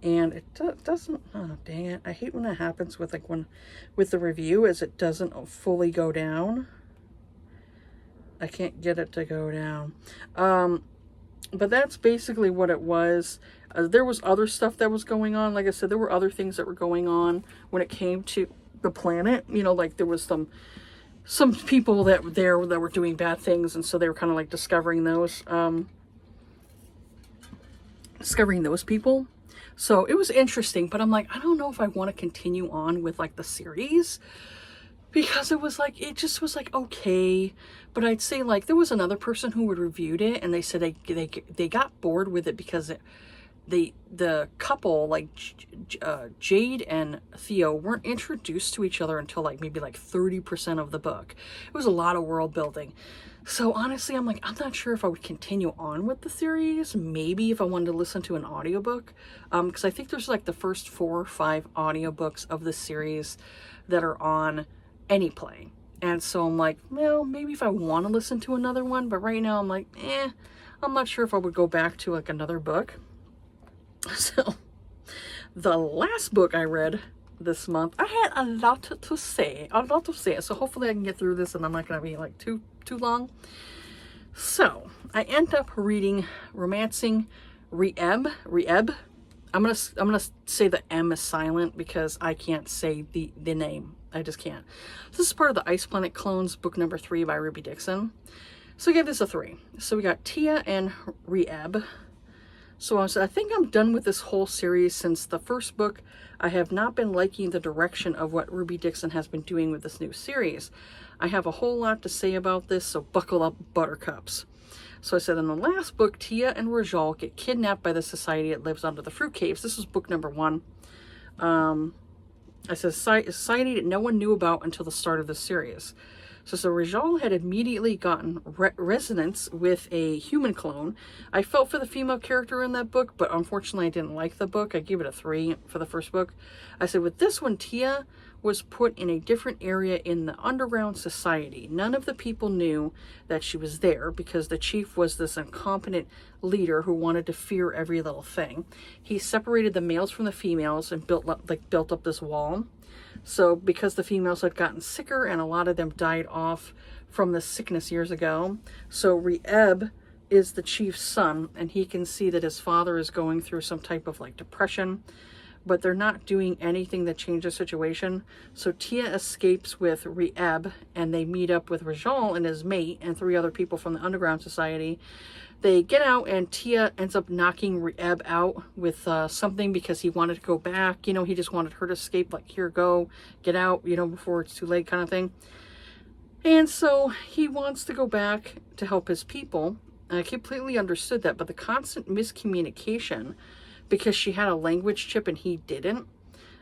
and it doesn't, oh dang it, I hate when that happens with with the review, as it doesn't fully go down. I can't get it to go down. But that's basically what it was. There was other stuff that was going on. Like I said, there were other things that were going on when it came to the planet. You know, like there was some people that were doing bad things, and so they were kind of like discovering those people. So it was interesting, but I'm like, I don't know if I want to continue on with like the series, because it just was like okay. But I'd say like there was another person who had reviewed it, and they said they got bored with it because the couple, like Jade and Theo, weren't introduced to each other until like maybe like 30% of the book. It was a lot of world building. So honestly, I'm like, I'm not sure if I would continue on with the series. Maybe if I wanted to listen to an audiobook, because I think there's like the first 4 or 5 audiobooks of the series that are on AnyPlay. And so I'm like, well, maybe if I want to listen to another one, but right now I'm like, I'm not sure if I would go back to like another book. So the last book I read this month, I had a lot to say. So hopefully I can get through this and I'm not going to be like too long. So I end up reading Romancing R'Ebb. I'm gonna say the M is silent because I can't say the name. I just can't. This is part of the Ice Planet Clones, book number 3 by Ruby Dixon. So I gave this a 3. So we got Tia and R'Ebb. So I think I'm done with this whole series. Since the first book, I have not been liking the direction of what Ruby Dixon has been doing with this new series. I have a whole lot to say about this, so buckle up, buttercups. So I said in the last book, Tia and Rajal get kidnapped by the society that lives under the fruit caves. This was book number 1. I said society that no one knew about until the start of the series. So Rajal had immediately gotten resonance with a human clone. I felt for the female character in that book, but unfortunately I didn't like the book. I gave it a 3 for the first book. I said with this one, Tia was put in a different area in the underground society. None of the people knew that she was there because the chief was this incompetent leader who wanted to fear every little thing. He separated the males from the females and built up this wall. So because the females had gotten sicker and a lot of them died off from the sickness years ago, so R'Ebb is the chief's son, and he can see that his father is going through some type of like depression, but they're not doing anything to change the situation. So Tia escapes with R'Ebb, and they meet up with Rajal and his mate and 3 other people from the underground society. They get out, and Tia ends up knocking R'Ebb out with something because he wanted to go back. You know, he just wanted her to escape, like, here, go, get out, you know, before it's too late kind of thing. And so he wants to go back to help his people. And I completely understood that, but the constant miscommunication, because she had a language chip and he didn't,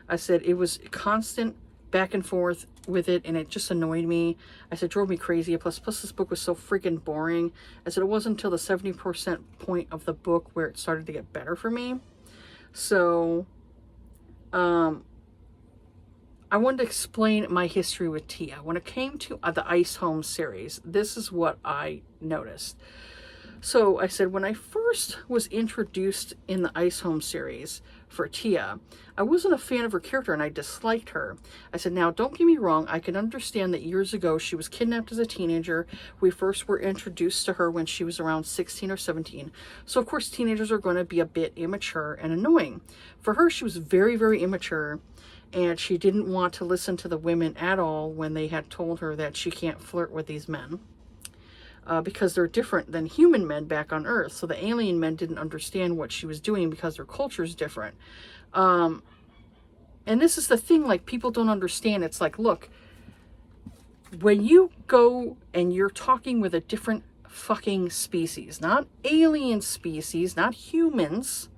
I said it was constant back and forth with it, and it just annoyed me. I said it drove me crazy. Plus this book was so freaking boring. I said it wasn't until the 70% point of the book where it started to get better for me. So I I wanted to explain my history with Tia. When it came to the Ice Home series, this is what I noticed. So I said, when I first was introduced in the Ice Home series for Tia, I wasn't a fan of her character and I disliked her. I said, now don't get me wrong, I can understand that years ago she was kidnapped as a teenager. We first were introduced to her when she was around 16 or 17. So of course teenagers are going to be a bit immature and annoying. For her, she was very, very immature. And she didn't want to listen to the women at all when they had told her that she can't flirt with these men. Because they're different than human men back on Earth. So the alien men didn't understand what she was doing because their culture is different. And this is the thing, like, people don't understand. It's like, look, when you go and you're talking with a different fucking species, not alien species, not humans,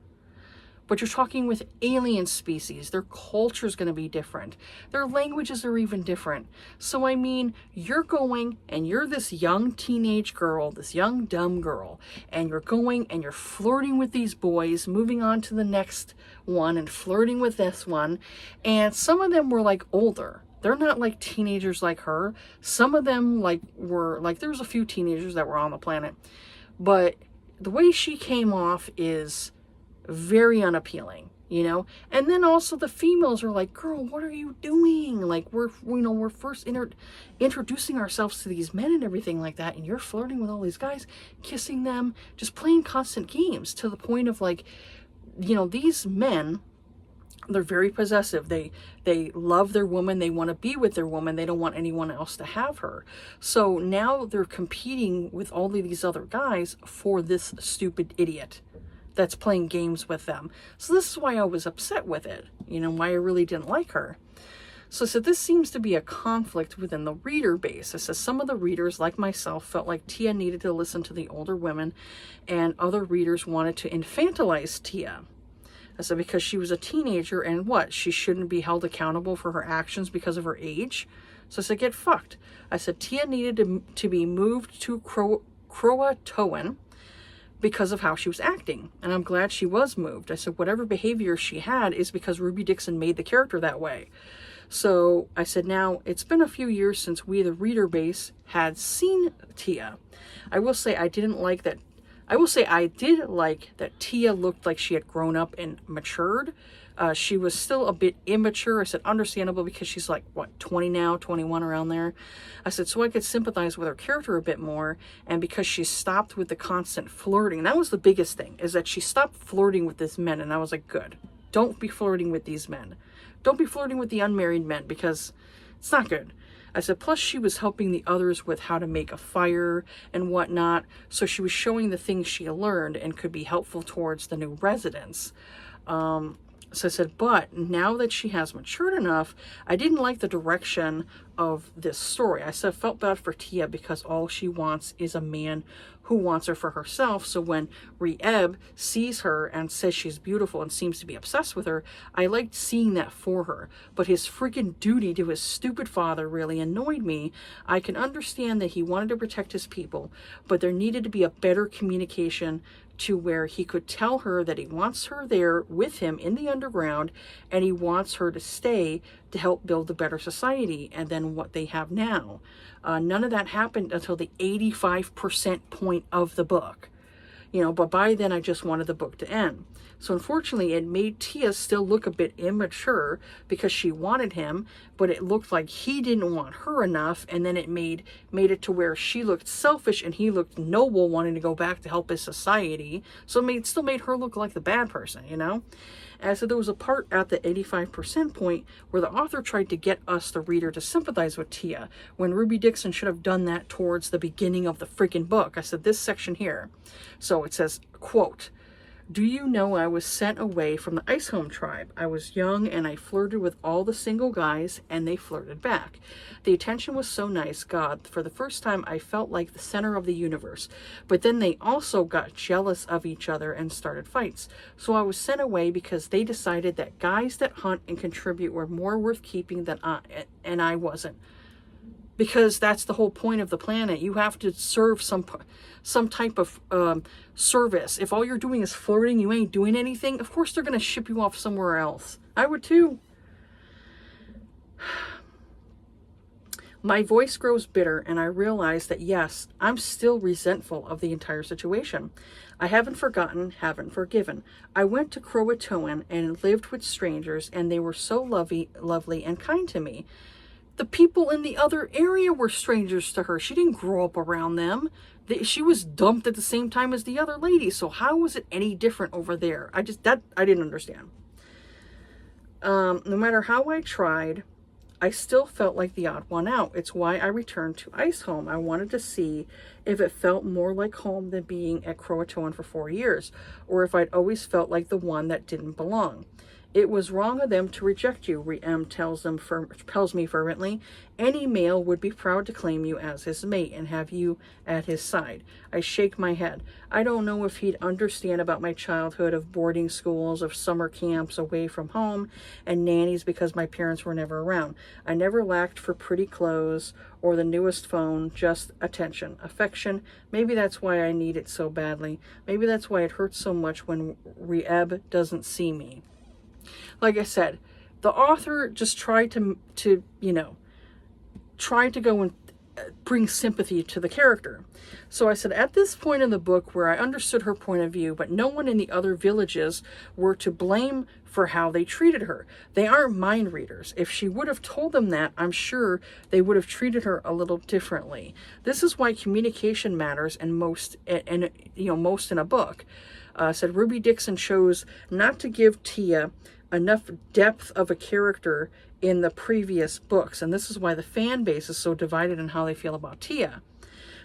but you're talking with alien species. Their culture is going to be different. Their languages are even different. So, I mean, you're going and you're this young teenage girl, this young dumb girl, and you're going and you're flirting with these boys, moving on to the next one and flirting with this one. And some of them were like older. They're not like teenagers like her. Some of them were like, there was a few teenagers that were on the planet. But the way she came off is very unappealing, you know. And then also the females are like, girl, what are you doing? Like, we're first introducing ourselves to these men and everything like that, and you're flirting with all these guys, kissing them, just playing constant games, to the point of, like, you know, these men, they're very possessive. They love their woman. They want to be with their woman. They don't want anyone else to have her. So now they're competing with all of these other guys for this stupid idiot that's playing games with them. So this is why I was upset with it, you know, why I really didn't like her. So this seems to be a conflict within the reader base. It says some of the readers, like myself, felt like Tia needed to listen to the older women, and other readers wanted to infantilize Tia. I said, because she was a teenager, and what? She shouldn't be held accountable for her actions because of her age? So I said, get fucked. I said, Tia needed to be moved to Croatoan because of how she was acting, and I'm glad she was moved. I said, whatever behavior she had is because Ruby Dixon made the character that way. So I said, now it's been a few years since we, the reader base, had seen Tia. I will say I did like that Tia looked like she had grown up and matured. She was still a bit immature. I said, understandable, because she's like, what, 20 now, 21, around there. I said, so I could sympathize with her character a bit more. And because she stopped with the constant flirting, that was the biggest thing, is that she stopped flirting with these men. And I was like, good. Don't be flirting with these men. Don't be flirting with the unmarried men, because it's not good. I said, plus she was helping the others with how to make a fire and whatnot. So she was showing the things she learned and could be helpful towards the new residents. So I said, but now that she has matured enough, I didn't like the direction of this story. I said, I felt bad for Tia because all she wants is a man who wants her for herself. So when Reeb sees her and says she's beautiful and seems to be obsessed with her, I liked seeing that for her. But his freaking duty to his stupid father really annoyed me. I can understand that he wanted to protect his people, but there needed to be a better communication to where he could tell her that he wants her there with him in the underground, and he wants her to stay to help build a better society and then what they have now. None of that happened until the 85% point of the book. You know, but by then I just wanted the book to end. So unfortunately, it made Tia still look a bit immature because she wanted him, but it looked like he didn't want her enough, and then it made it to where she looked selfish and he looked noble, wanting to go back to help his society. So it still made her look like the bad person, you know? And so there was a part at the 85% point where the author tried to get us, the reader, to sympathize with Tia, when Ruby Dixon should have done that towards the beginning of the freaking book. I said, this section here. So it says, quote, do you know I was sent away from the Ice Home tribe? I was young and I flirted with all the single guys and they flirted back. The attention was so nice. God, for the first time I felt like the center of the universe. But then they also got jealous of each other and started fights. So I was sent away because they decided that guys that hunt and contribute were more worth keeping than I wasn't. Because that's the whole point of the planet. You have to serve some type of service. If all you're doing is flirting, you ain't doing anything, of course they're going to ship you off somewhere else. I would too. My voice grows bitter, and I realize that yes, I'm still resentful of the entire situation. I haven't forgotten, haven't forgiven. I went to Croatoan and lived with strangers, and they were so lovely and kind to me. The people in the other area were strangers to her. She didn't grow up around them. She was dumped at the same time as the other lady. So how was it any different over there? I didn't understand. No matter how I tried, I still felt like the odd one out. It's why I returned to Ice Home. I wanted to see if it felt more like home than being at Croatoan for 4 years, or if I'd always felt like the one that didn't belong. It was wrong of them to reject you, Riem tells me fervently. Any male would be proud to claim you as his mate and have you at his side. I shake my head. I don't know if he'd understand about my childhood of boarding schools, of summer camps away from home, and nannies because my parents were never around. I never lacked for pretty clothes or the newest phone, just attention, affection. Maybe that's why I need it so badly. Maybe that's why it hurts so much when Riem doesn't see me. Like I said, the author just tried to go and bring sympathy to the character. So I said, at this point in the book where I understood her point of view, but no one in the other villages were to blame for how they treated her. They aren't mind readers. If she would have told them that, I'm sure they would have treated her a little differently. This is why communication matters most in a book. Said Ruby Dixon chose not to give Tia enough depth of a character in the previous books, and this is why the fan base is so divided in how they feel about Tia.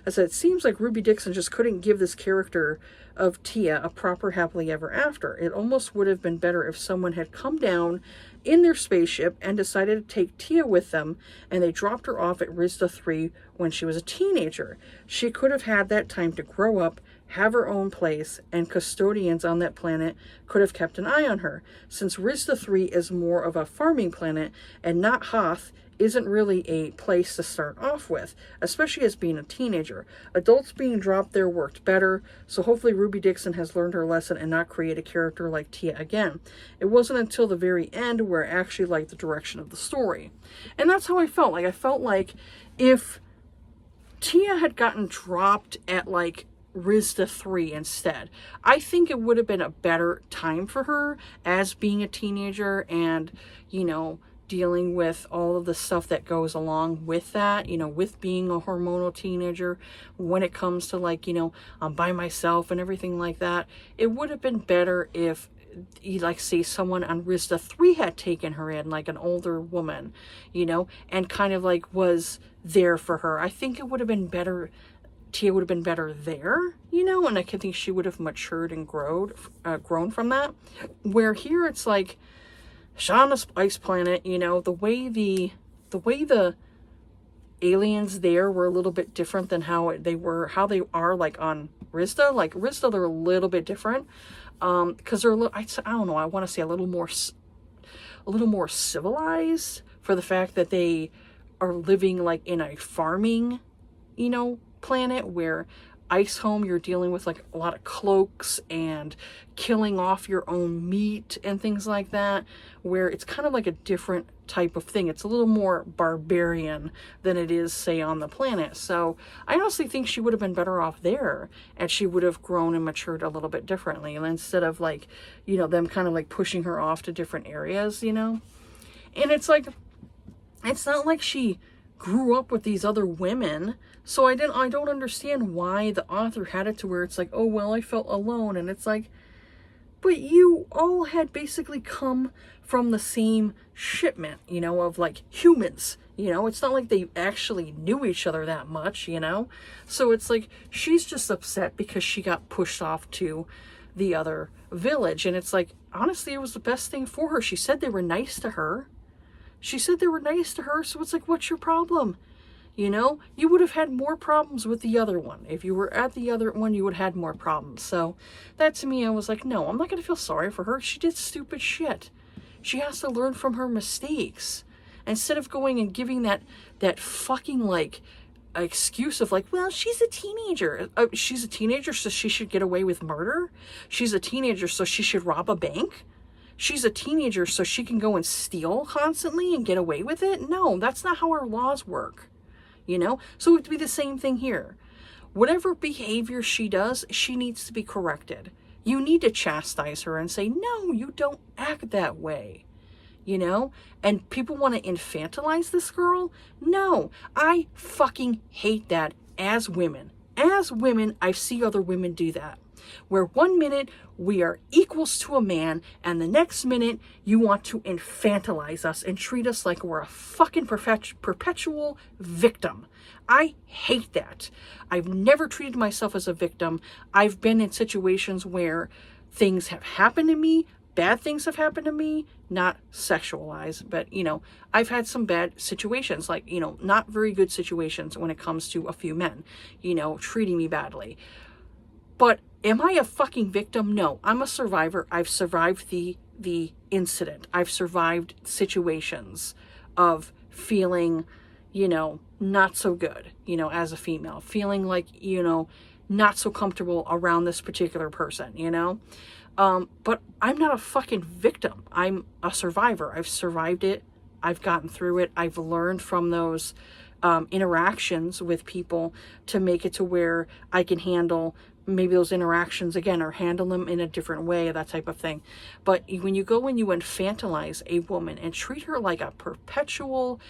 I said, it seems like Ruby Dixon just couldn't give this character of Tia a proper happily ever after. It almost would have been better if someone had come down in their spaceship and decided to take Tia with them, and they dropped her off at Rizda 3 when she was a teenager. She could have had that time to grow up, have her own place, and custodians on that planet could have kept an eye on her. Since Rizda 3 is more of a farming planet and not Hoth, isn't really a place to start off with, especially as being a teenager. Adults being dropped there worked better, so hopefully Ruby Dixon has learned her lesson and not create a character like Tia again. It wasn't until the very end where I actually liked the direction of the story. And that's how I felt. I felt like if Tia had gotten dropped at Rizda 3 instead, I think it would have been a better time for her as being a teenager and, dealing with all of the stuff that goes along with that, with being a hormonal teenager when it comes to I'm by myself and everything like that. It would have been better if say someone on Rizda 3 had taken her in, like an older woman, and kind of was there for her. I think it would have been better. Tia would have been better there, and I think she would have matured and grown from that. Where here it's on a ice planet, the way the aliens there were a little bit different than how they are on Rizda. Rizda, they're a little bit different, because they're I don't know. I want to say a little more civilized for the fact that they are living in a farming, planet, where Ice Home, you're dealing with a lot of cloaks and killing off your own meat and things like that, where it's kind of a different type of thing. It's a little more barbarian than it is, say, on the planet. So I honestly think she would have been better off there, and she would have grown and matured a little bit differently, and instead of them kind of pushing her off to different areas, and it's it's not like she grew up with these other women. So I don't understand why the author had it to where it's oh, well, I felt alone. And it's but you all had basically come from the same shipment, of humans, it's not like they actually knew each other that much, So it's she's just upset because she got pushed off to the other village. And it's honestly, it was the best thing for her. She said they were nice to her. So it's what's your problem? You would have had more problems with the other one. If you were at the other one, you would have had more problems. So that to me, I was no, I'm not going to feel sorry for her. She did stupid shit. She has to learn from her mistakes. Instead of going and giving that fucking excuse of well, she's a teenager. She's a teenager, so she should get away with murder. She's a teenager, so she should rob a bank. she's a teenager so she can go and steal constantly and get away with it? No, that's not how our laws work. You know? So it would be the same thing here. Whatever behavior she does, she needs to be corrected. You need to chastise her and say, no, you don't act that way. You know? And people want to infantilize this girl? No, I fucking hate that as women. As women, I see other women do that. Where one minute we are equals to a man, and the next minute you want to infantilize us and treat us like we're a fucking perpetual victim. I hate that. I've never treated myself as a victim. I've been in situations where things have happened to me, bad things have happened to me, not sexualized, but, you know, I've had some bad situations, like, you know, not very good situations when it comes to a few men, you know, treating me badly. But am I a fucking victim? No, I'm a survivor. I've survived the incident. I've survived situations of feeling, you know, not so good, you know, as a female, feeling like, you know, not so comfortable around this particular person, you know? But I'm not a fucking victim. I'm a survivor. I've survived it. I've gotten through it. I've learned from those interactions with people to make it to where I can handle maybe those interactions again, or handle them in a different way, that type of thing. But when you go and you infantilize a woman and treat her like a perpetual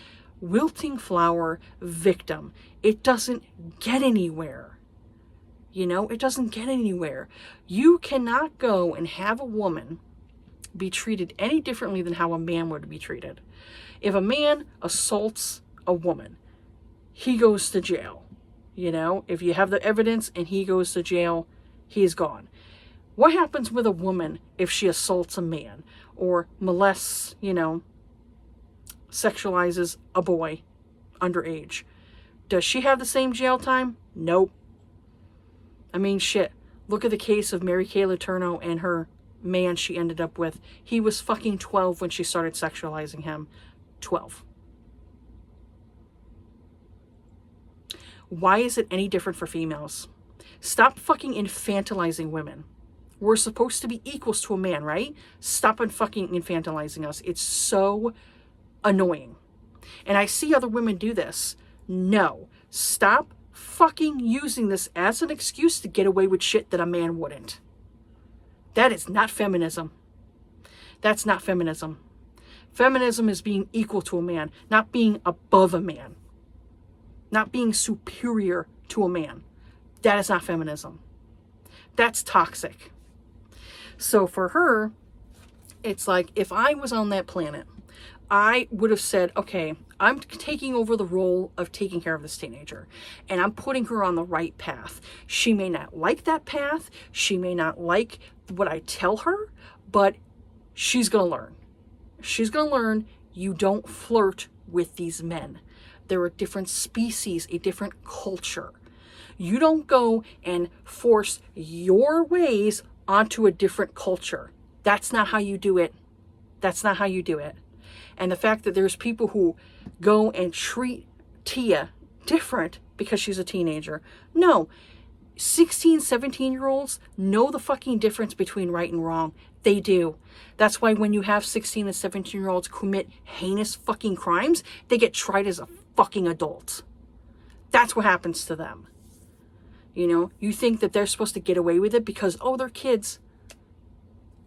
wilting flower victim, it doesn't get anywhere. You know, it doesn't get anywhere. You cannot go and have a woman be treated any differently than how a man would be treated. If a man assaults a woman, he goes to jail. You know, if you have the evidence and he goes to jail, he's gone. What happens with a woman if she assaults a man or molests, you know, sexualizes a boy underage? Does she have the same jail time? Nope. I mean, shit. Look at the case of Mary Kay Letourneau and her man she ended up with. He was fucking 12 when she started sexualizing him. 12. Why is it any different for females? Stop fucking infantilizing women. We're supposed to be equals to a man, right? Stop fucking infantilizing us. It's so annoying. And I see other women do this. No. Stop fucking using this as an excuse to get away with shit that a man wouldn't. That is not feminism. That's not feminism. Feminism is being equal to a man, not being above a man. Not being superior to a man. That is not feminism. That's toxic. So for her, it's like, if I was on that planet, I would have said, okay, I'm taking over the role of taking care of this teenager, and I'm putting her on the right path. She may not like that path. She may not like what I tell her, but she's going to learn. She's going to learn you don't flirt with these men. They're a different species, a different culture. You don't go and force your ways onto a different culture. That's not how you do it. That's not how you do it. And the fact that there's people who go and treat Tia different because she's a teenager. No, 16, 17-year-olds know the fucking difference between right and wrong. They do. That's why when you have 16 and 17-year-olds commit heinous fucking crimes, they get tried as a fucking adult. That's what happens to them. You know, you think that they're supposed to get away with it because, oh, they're kids.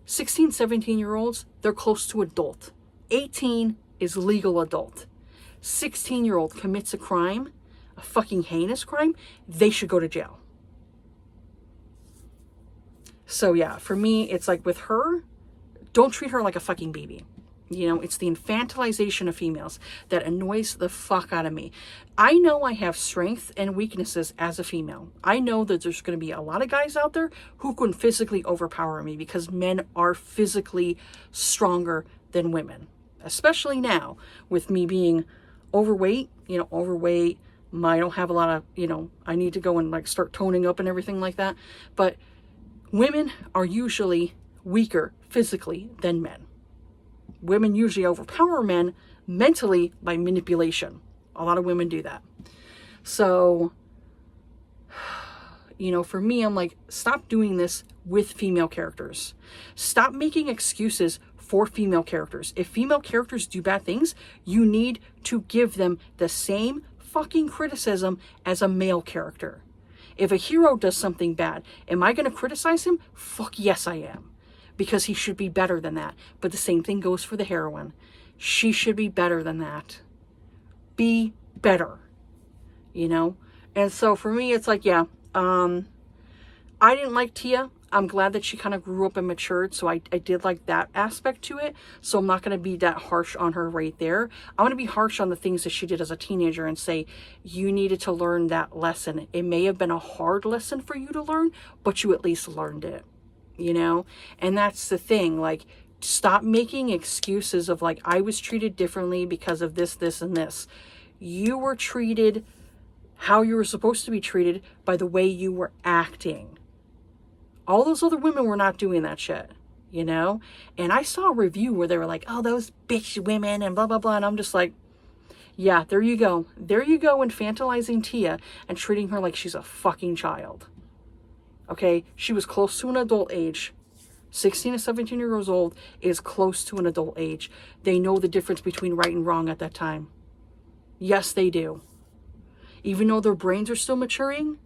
16, 17-year-olds, they're close to adult. 18 is legal adult. 16-year-old commits a crime, a fucking heinous crime, they should go to jail. So yeah, for me, it's like with her, don't treat her like a fucking baby. You know, it's the infantilization of females that annoys the fuck out of me. I know I have strengths and weaknesses as a female. I know that there's going to be a lot of guys out there who can physically overpower me because men are physically stronger than women. Especially now with me being overweight, I don't have a lot of, I need to go and like start toning up and everything like that. But women are usually weaker physically than men. Women usually overpower men mentally by manipulation. A lot of women do that. So, for me, I'm like, stop doing this with female characters. Stop making excuses for female characters. If female characters do bad things, you need to give them the same fucking criticism as a male character. If a hero does something bad, am I going to criticize him? Fuck yes, I am. Because he should be better than that. But the same thing goes for the heroine. She should be better than that. Be better. You know? And so for me, it's like, yeah, I didn't like Tia. I'm glad that she kind of grew up and matured, so I did like that aspect to it. So I'm not going to be that harsh on her right there. I'm going to be harsh on the things that she did as a teenager and say, you needed to learn that lesson. It may have been a hard lesson for you to learn, but you at least learned it, you know? And that's the thing, like, stop making excuses of like, I was treated differently because of this, this, and this. You were treated how you were supposed to be treated by the way you were acting. All those other women were not doing that shit, you know? And I saw a review where they were like, oh, those bitch women and blah, blah, blah. And I'm just like, yeah, there you go. There you go, infantilizing Tia and treating her like she's a fucking child. Okay? She was close to an adult age. 16 to 17 years old is close to an adult age. They know the difference between right and wrong at that time. Yes, they do. Even though their brains are still maturing,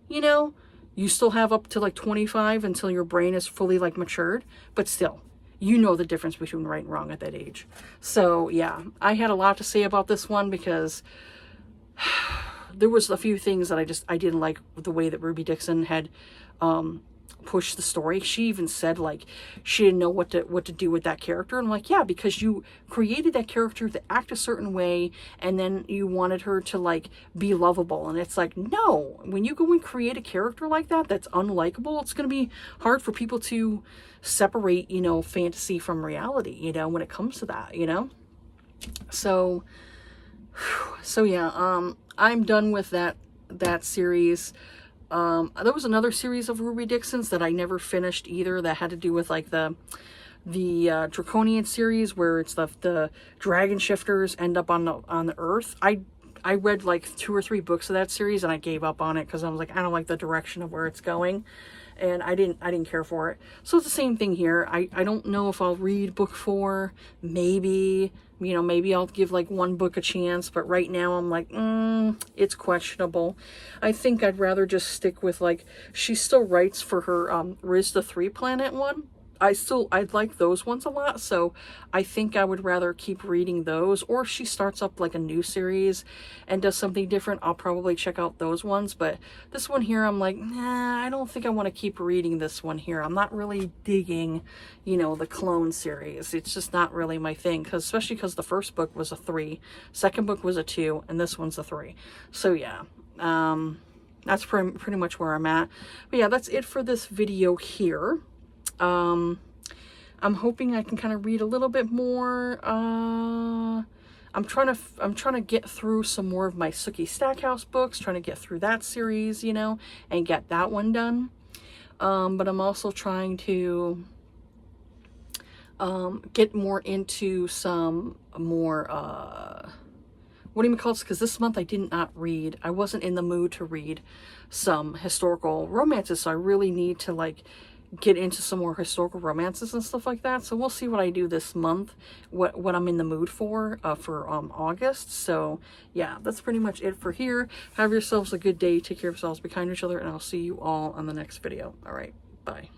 you know, you still have up to like 25 until your brain is fully like matured, but still, you know the difference between right and wrong at that age. So yeah, I had a lot to say about this one because there was a few things that I didn't like the way that Ruby Dixon had push the story. She even said like she didn't know what to do with that character. I'm like, yeah, because you created that character to act a certain way and then you wanted her to like be lovable, and it's like, no, when you go and create a character like that that's unlikable, it's going to be hard for people to separate, you know, fantasy from reality, you know, when it comes to that, you know. So yeah, I'm done with that series. There was another series of Ruby Dixon's that I never finished either that had to do with like the Draconian series where it's the dragon shifters end up on the earth. I read like 2 or 3 books of that series and I gave up on it because I was like, I don't like the direction of where it's going, and I didn't care for it. So it's the same thing here. I don't know if I'll read book 4. Maybe, you know, maybe I'll give like one book a chance, but right now I'm like, it's questionable. I think I'd rather just stick with like, she still writes for her Riz the 3 Planet one. I like those ones a lot, so I think I would rather keep reading those, or if she starts up like a new series and does something different, I'll probably check out those ones. But this one here, I'm like, nah, I don't think I want to keep reading this one here. I'm not really digging, you know, the Clone series. It's just not really my thing, especially because the first book was a 3, second book was a 2, and this one's a 3. So yeah, that's pretty much where I'm at. But yeah, that's it for this video here. I'm hoping I can kind of read a little bit more. I'm trying to get through some more of my Sookie Stackhouse books, trying to get through that series, you know, and get that one done. But I'm also trying to get more into some more what do you call it? Because this month I did not read. I wasn't in the mood to read some historical romances, so I really need to like get into some more historical romances and stuff like that. So we'll see what I do this month, what I'm in the mood for August. So yeah, that's pretty much it for here. Have yourselves a good day. Take care of yourselves. Be kind to each other, and I'll see you all on the next video. All right, bye.